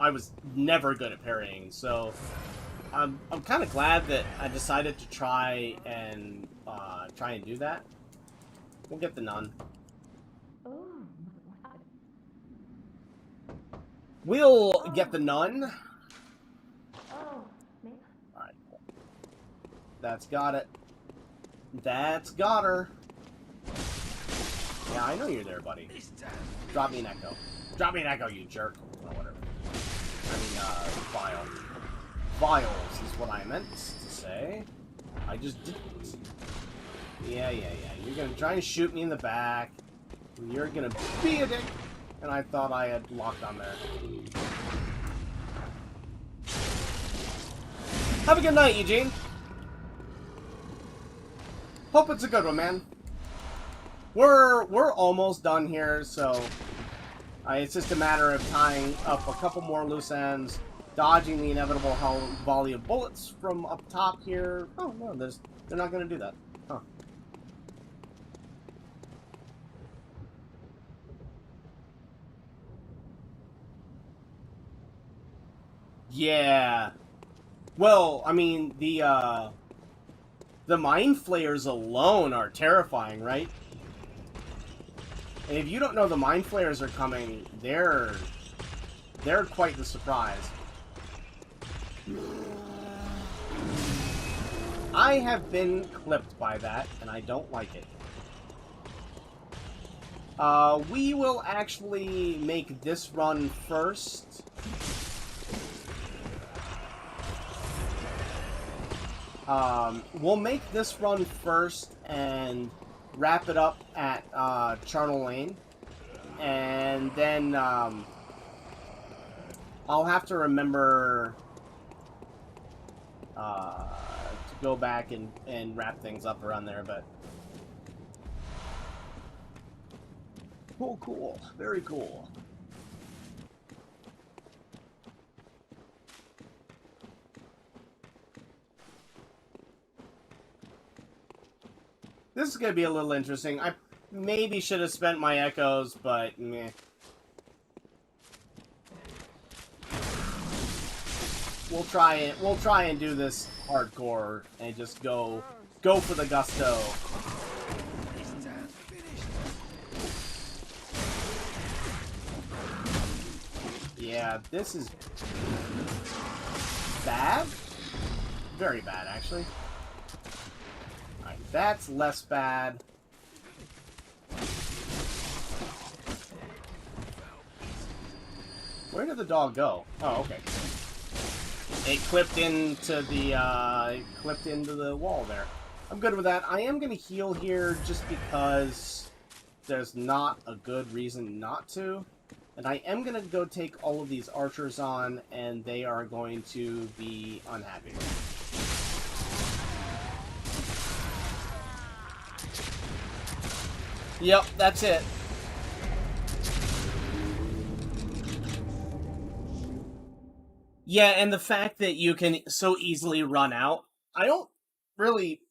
was never good at parrying, so I'm kind of glad that I decided to try and do that. We'll get the nun. We'll get the nun. Alright. That's got it. That's got her. Yeah, I know you're there, buddy. Drop me an echo. Drop me an echo, you jerk. Or whatever. I mean, vial. Vials is what I meant to say. I just didn't. Yeah. You're gonna try and shoot me in the back. You're gonna be a dick. And I thought I had locked on there. Have a good night, Eugene. Hope it's a good one, man. We're almost done here, so it's just a matter of tying up a couple more loose ends, dodging the inevitable volley of bullets from up top here. Oh no, they're not going to do that. Huh. Yeah. Well, I mean, the mind flayers alone are terrifying, right? And if you don't know the mind flayers are coming, they're quite the surprise. I have been clipped by that, and I don't like it. We will actually make this run first. We'll make this run first and wrap it up at Charnel Lane, and then I'll have to remember to go back and wrap things up around there, but cool, very cool. This is going to be a little interesting. I maybe should have spent my echoes, but meh. We'll try and do this hardcore and just go for the gusto. Yeah, this is bad. Very bad, actually. That's less bad. Where did the dog go? Oh, okay. It clipped into the wall there. I'm good with that. I am gonna heal here just because there's not a good reason not to. And I am gonna go take all of these archers on, and they are going to be unhappy. Yep, that's it. Yeah, and the fact that you can so easily run out, I don't really.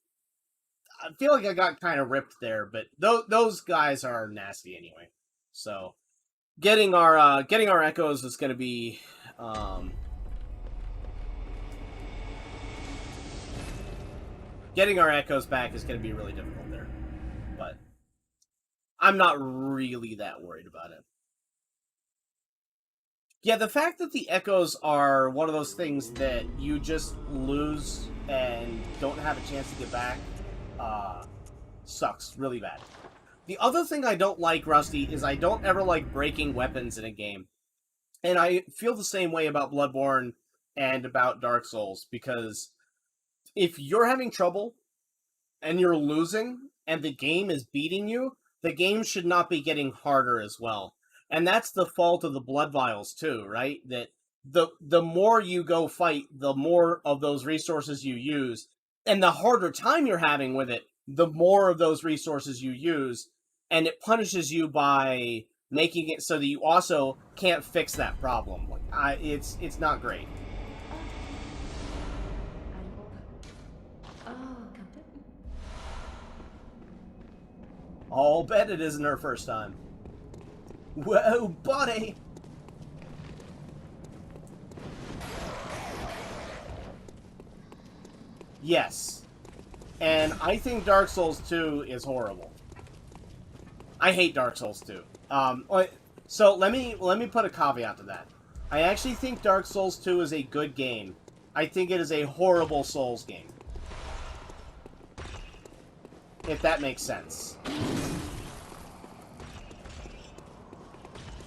I feel like I got kind of ripped there, but those guys are nasty anyway. So getting our echoes is going to be getting our echoes back is going to be really difficult there. But I'm not really that worried about it. Yeah, the fact that the echoes are one of those things that you just lose and don't have a chance to get back sucks really bad. The other thing I don't like, Rusty, is I don't ever like breaking weapons in a game. And I feel the same way about Bloodborne and about Dark Souls, because if you're having trouble and you're losing and the game is beating you, the game should not be getting harder as well. And that's the fault of the blood vials too, right? That the more you go fight, the more of those resources you use, and the harder time you're having with it, the more of those resources you use, and it punishes you by making it so that you also can't fix that problem. It's not great. I'll bet it isn't her first time. Whoa, buddy! Yes. And I think Dark Souls 2 is horrible. I hate Dark Souls 2. So let me put a caveat to that. I actually think Dark Souls 2 is a good game. I think it is a horrible Souls game. If that makes sense.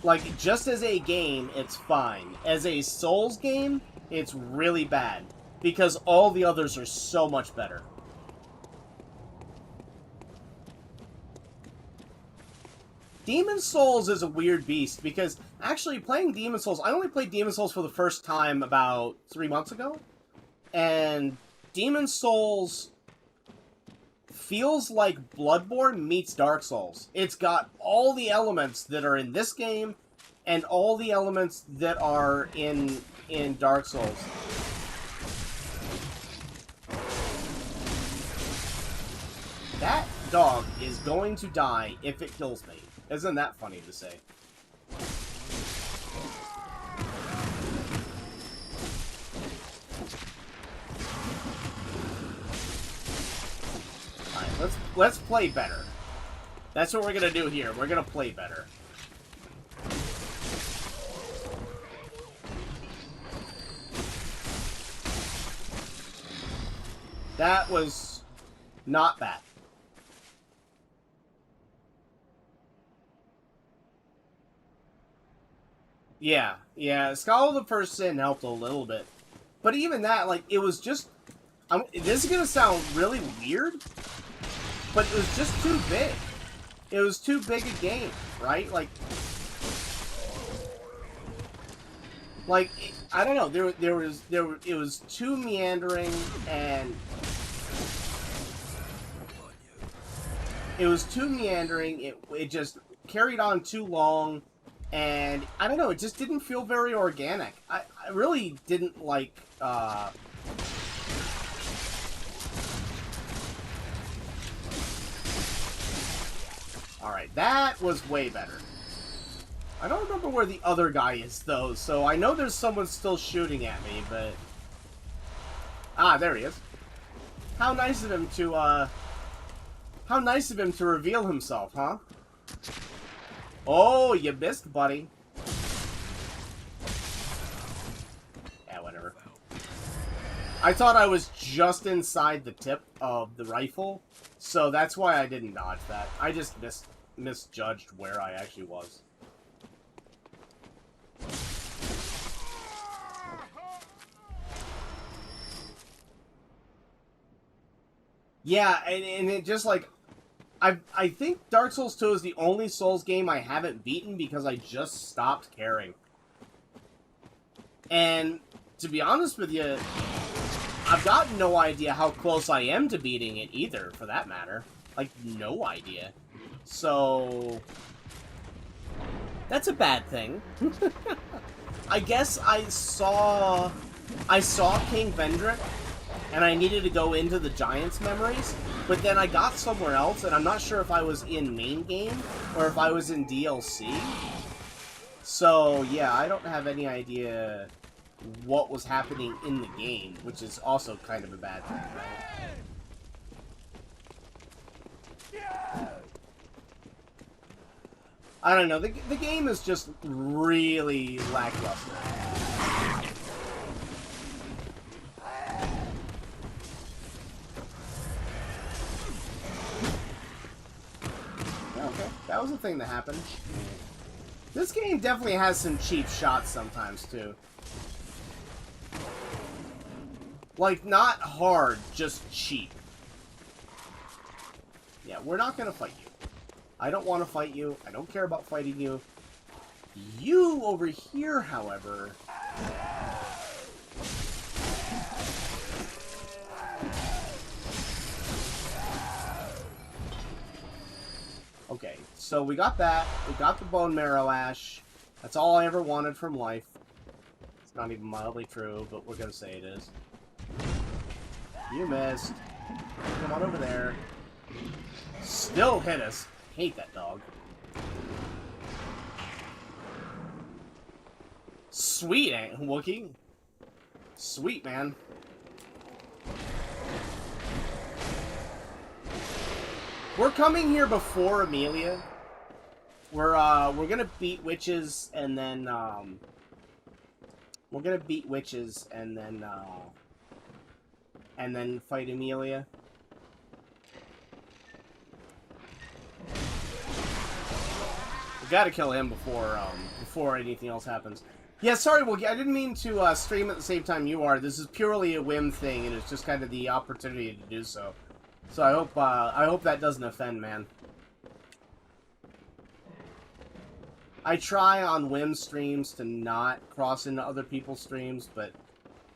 Like, just as a game, it's fine. As a Souls game, it's really bad. Because all the others are so much better. Demon Souls is a weird beast, because actually playing Demon Souls... I only played Demon Souls for the first time about 3 months ago. And Demon Souls feels like Bloodborne meets Dark Souls. It's got all the elements that are in this game, and all the elements that are in Dark Souls. That dog is going to die if it kills me. Isn't that funny to say? Alright, let's play better. That's what we're gonna do here. We're gonna play better. That was not bad. Yeah, Scholar of the First Sin helped a little bit. But even that, like, it was just... this is gonna sound really weird, but it was just too big. It was too big a game, right? Like, I don't know. It was too meandering, and it was too meandering. It just carried on too long, and I don't know. It just didn't feel very organic. I really didn't like. Alright, that was way better. I don't remember where the other guy is, though, so I know there's someone still shooting at me, but... Ah, there he is. How nice of him to, How nice of him to reveal himself, huh? Oh, you missed, buddy. Yeah, whatever. I thought I was just inside the tip of the rifle, so that's why I didn't dodge that. I just misjudged where I actually was. Yeah, and it just, like... I think Dark Souls 2 is the only Souls game I haven't beaten because I just stopped caring. And, to be honest with you, I've got no idea how close I am to beating it either, for that matter. Like, no idea. So... that's a bad thing. I guess I saw King Vendrick, and I needed to go into the Giants memories, but then I got somewhere else, and I'm not sure if I was in main game or if I was in DLC. So yeah, I don't have any idea what was happening in the game, which is also kind of a bad thing, right? I don't know, the game is just really lackluster. Okay, that was a thing that happened. This game definitely has some cheap shots sometimes, too. Like, not hard, just cheap. Yeah, we're not gonna fight you. I don't want to fight you. I don't care about fighting you. You over here, however... Okay, so we got that. We got the Bone Marrow Ash. That's all I ever wanted from life. It's not even mildly true, but we're gonna say it is. You missed. Come on over there. Still hit us. Hate that dog. Sweet, Wookie. Sweet, man. We're coming here before Amelia. We're gonna beat witches and then fight Amelia. We gotta kill him before anything else happens. Yeah, sorry, Wookie. I didn't mean to stream at the same time you are. This is purely a whim thing, and it's just kind of the opportunity to do so. So I hope that doesn't offend, man. I try on whim streams to not cross into other people's streams, but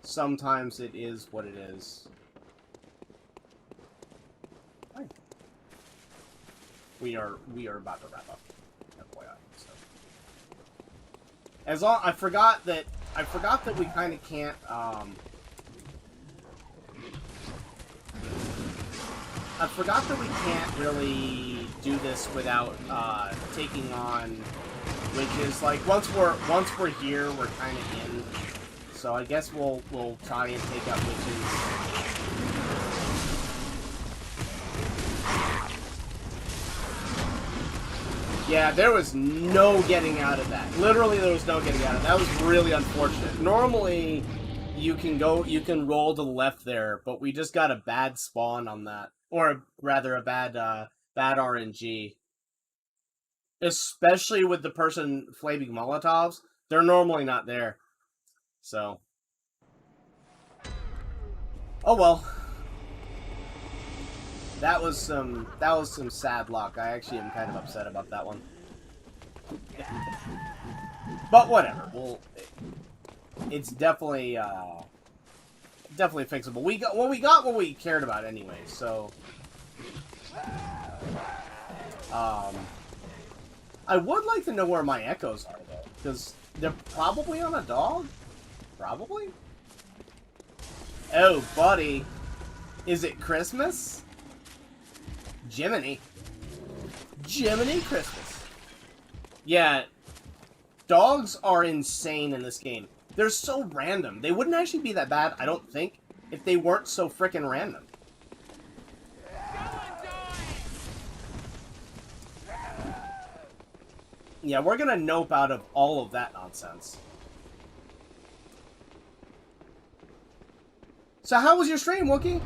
sometimes it is what it is. Hi. We are about to wrap up. FYI. So. As long I forgot that we kind of can't I forgot that we can't really do this without taking on witches. Like once we're here, we're kind of in. So I guess we'll try and take out witches. Yeah, there was no getting out of that. Literally, there was no getting out of that. That was really unfortunate. Normally, you can roll to the left there, but we just got a bad spawn on that. Or rather, a bad RNG. Especially with the person flaming Molotovs. They're normally not there. So. Oh well. That was some sad luck. I actually am kind of upset about that one. But whatever. It's definitely fixable. We got what we cared about anyway, so I would like to know where my echoes are though, because they're probably on a dog? Probably? Oh, buddy. Is it Christmas? Jiminy. Jiminy Christmas. Yeah, dogs are insane in this game. They're so random. They wouldn't actually be that bad, I don't think, if they weren't so frickin' random. Yeah, we're gonna nope out of all of that nonsense. So how was your stream, Wookie?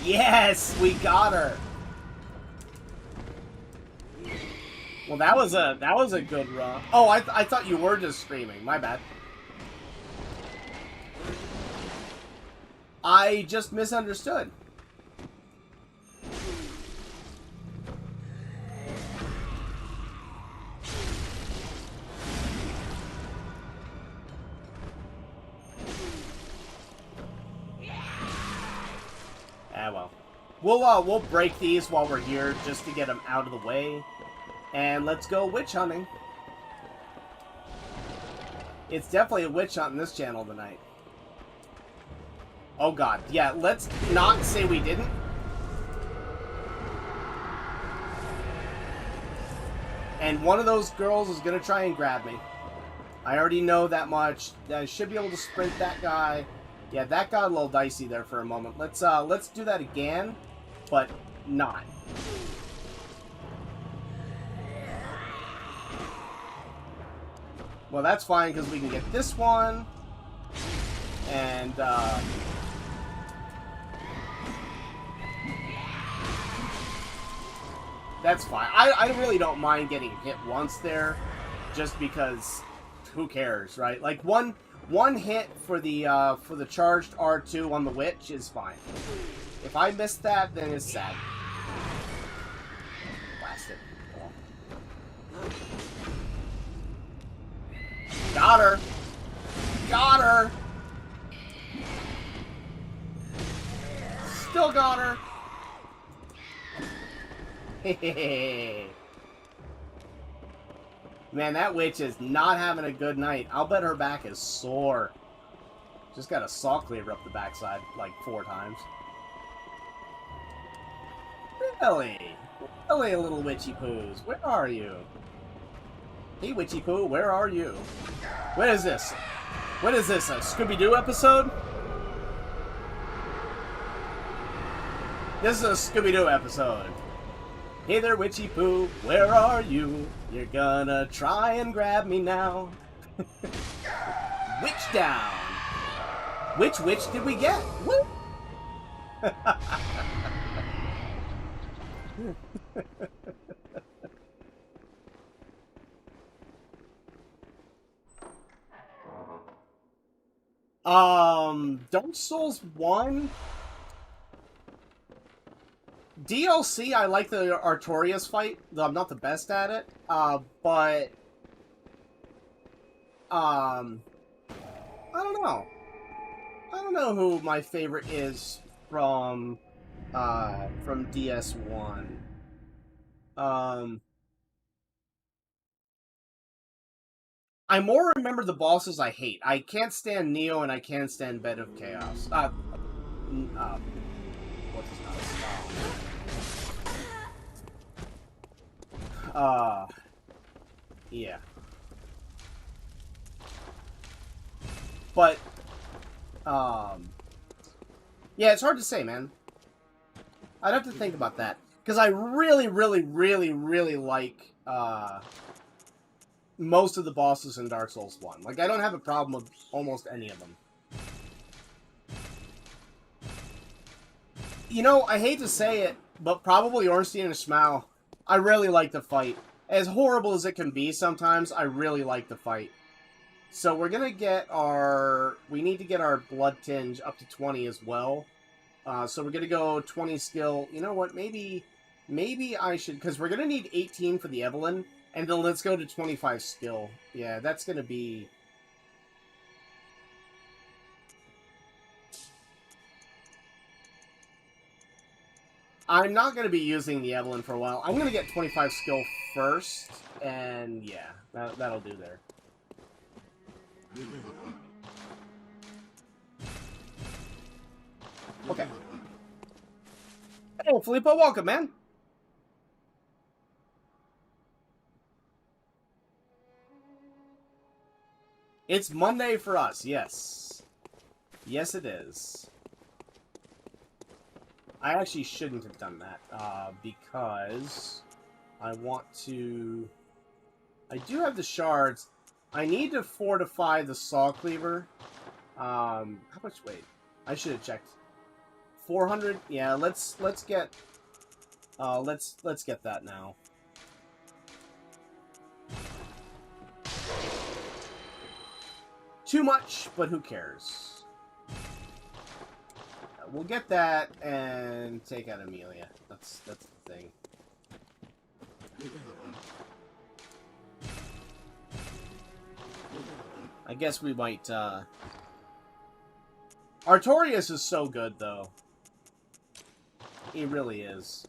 Yes, we got her. Well, that was a good run. Oh, I thought you were just streaming. My bad. I just misunderstood. We'll break these while we're here just to get them out of the way. And let's go witch hunting. It's definitely a witch hunt in this channel tonight. Oh god, yeah, let's not say we didn't. And one of those girls is gonna try and grab me. I already know that much. I should be able to sprint that guy. Yeah, that got a little dicey there for a moment. Let's do that again, but not. Well, that's fine because we can get this one, and that's fine. I really don't mind getting hit once there, just because who cares, right? Like one hit for the charged R2 on the witch is fine. If I miss that, then it's sad. Blast it. Got her. Got her. Still got her. Man, that witch is not having a good night. I'll bet her back is sore. Just got a saw cleaver up the backside like 4 times. Really? Really, little witchy poos. Where are you? Hey, witchy poo, where are you? What is this? What is this, a Scooby-Doo episode? This is a Scooby-Doo episode. Hey there, witchy poo, where are you? You're gonna try and grab me now. Witch down. Which witch did we get? Woo! Dark Souls 1? DLC, I like the Artorias fight, though I'm not the best at it, but, I don't know. I don't know who my favorite is from DS1. I more remember the bosses I hate. I can't stand Neo, and I can't stand Bed of Chaos. What's his name? Yeah. But, yeah, it's hard to say, man. I'd have to think about that. Because I really, really, really, really like, most of the bosses in Dark Souls 1. Like, I don't have a problem with almost any of them. You know, I hate to say it, but probably Ornstein and Schmau. I really like the fight. As horrible as it can be sometimes, I really like the fight. So we're gonna get our... We need to get our blood tinge up to 20 as well. So we're gonna go 20 skill. You know what, maybe I should... Because we're gonna need 18 for the Evelyn. And then let's go to 25 skill. Yeah, that's gonna be... I'm not going to be using the Evelyn for a while. I'm going to get 25 skill first, and yeah, that'll do there. Okay. Hey, Filippo, welcome, man. It's Monday for us, yes. Yes, it is. I actually shouldn't have done that, because I want to... I do have the shards. I need to fortify the saw cleaver. How much weight? I should have checked. 400? Yeah, let's get... let's get that now. Too much, but who cares? We'll get that and take out Amelia. That's the thing. I guess we might, Artorias is so good, though. He really is.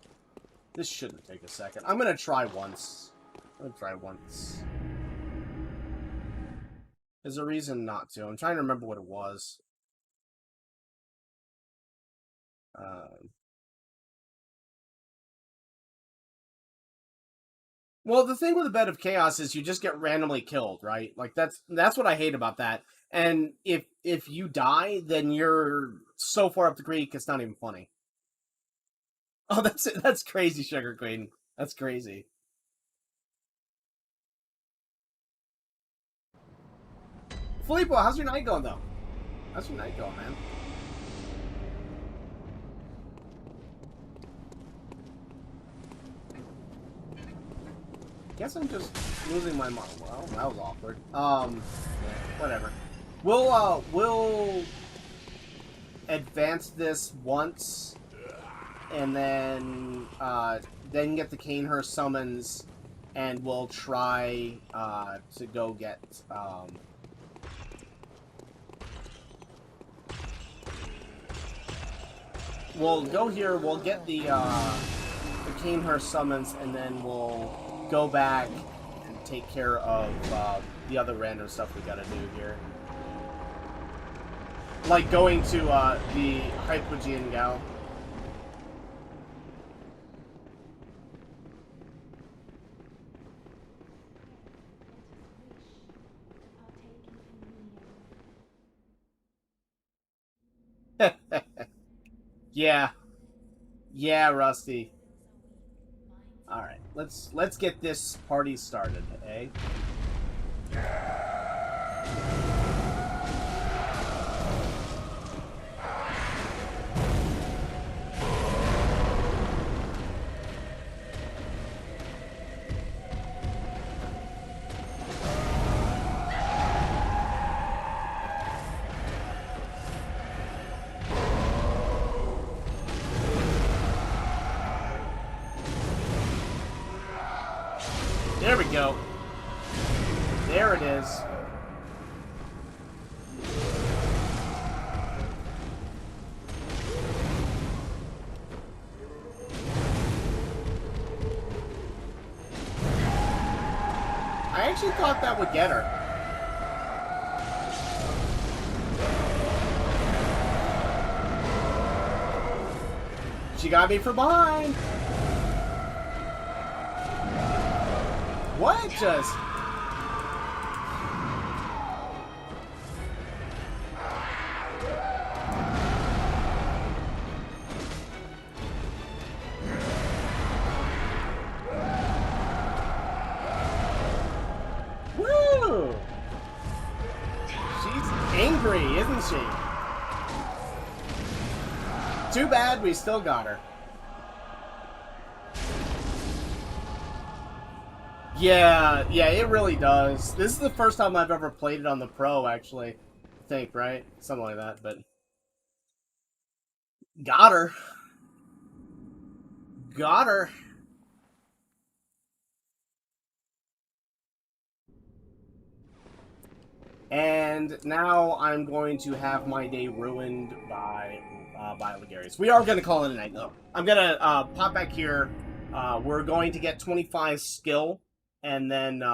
This shouldn't take a second. I'm gonna try once. There's a reason not to. I'm trying to remember what it was. Well, the thing with the Bed of Chaos is you just get randomly killed, right? Like that's what I hate about that. And if you die, then you're so far up the creek, it's not even funny. Oh, that's crazy, Sugar Queen. That's crazy. Filippo, how's your night going though? How's your night going, man? Guess I'm just losing my mind. Well, that was awkward. Whatever. We'll advance this once, and then get the Canehurst summons, and we'll try to go get we'll go here. We'll get the Canehurst summons, and then we'll go back and take care of the other random stuff we gotta do here. Like going to the Hypogean Gal. Yeah. Yeah, Rusty. Alright, let's get this party started, eh? There we go. There it is. I actually thought that would get her. She got me from behind. What just? Woo! She's angry, isn't she? Too bad we still got her. Yeah, it really does. This is the first time I've ever played it on the Pro, actually. I think, right? Something like that, but... Got her. Got her. And now I'm going to have my day ruined by Ligarius. We are going to call it a night, though. I'm going to pop back here. We're going to get 25 skill. And then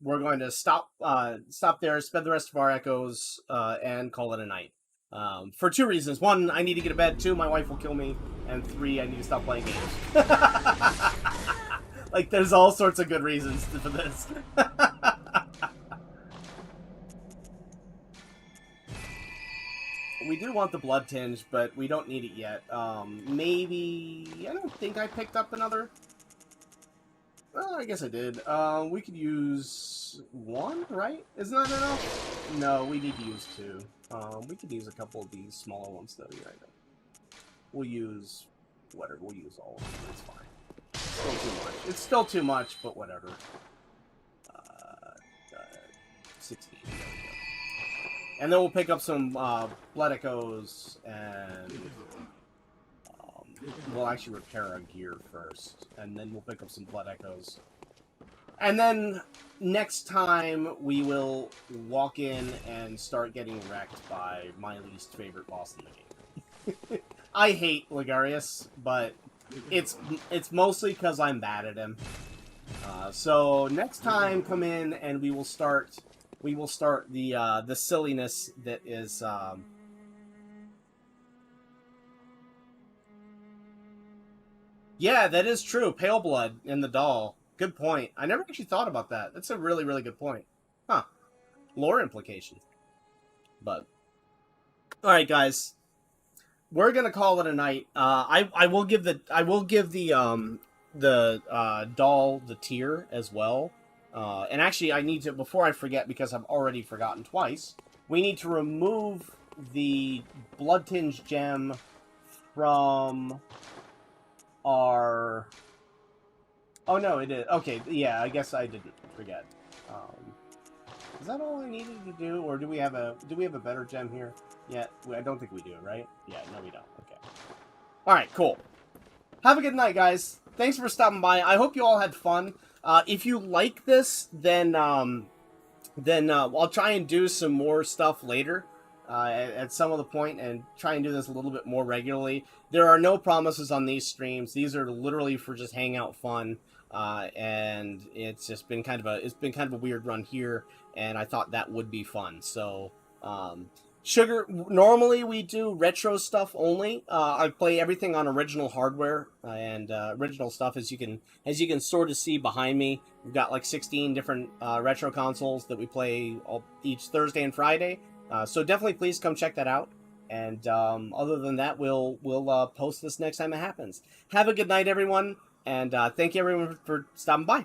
we're going to stop there, spend the rest of our echoes, and call it a night. For two reasons. One, I need to get to bed. Two, my wife will kill me. And three, I need to stop playing games. Like, there's all sorts of good reasons for this. We do want the blood tinge, but we don't need it yet. Maybe... I don't think I picked up another... Well, I guess I did. We could use one, right? Isn't that enough? No, we need to use two. We could use a couple of these smaller ones, though. Right? We'll use whatever. We'll use all of them. It's fine. Still too much. It's still too much, but whatever. 16. There we go. And then we'll pick up some blood echoes and... we'll actually repair our gear first, and then we'll pick up some blood echoes. And then next time we will walk in and start getting wrecked by my least favorite boss in the game. I hate Ligarius, but it's mostly because I'm bad at him. So next time, come in and we will start the silliness that is. Yeah, that is true. Pale blood in the doll. Good point. I never actually thought about that. That's a really, really good point. Huh. Lore implications. But all right, guys, we're gonna call it a night. I will give the doll the tier as well. And actually, I need to, before I forget, because I've already forgotten twice. We need to remove the blood tinged gem from our. Oh no, it is okay. Yeah, I guess I didn't forget. Is that all I needed to do, or do we have a better gem here? Yeah, I don't think we do, right? Yeah, no, we don't. Okay. All right, cool. Have a good night, guys. Thanks for stopping by. I hope you all had fun. If you like this, then I'll try and do some more stuff later at some of the point, and try and do this a little bit more regularly. There are no promises on these streams. These are literally for just hangout fun, and it's just been kind of a weird run here, and I thought that would be fun. So. Sugar, normally we do retro stuff only. I play everything on original hardware and original stuff, as you can sort of see behind me. We've got like 16 different retro consoles that we play each Thursday and Friday. So definitely please come check that out. And other than that, we'll post this next time it happens. Have a good night, everyone, and thank you everyone for stopping by.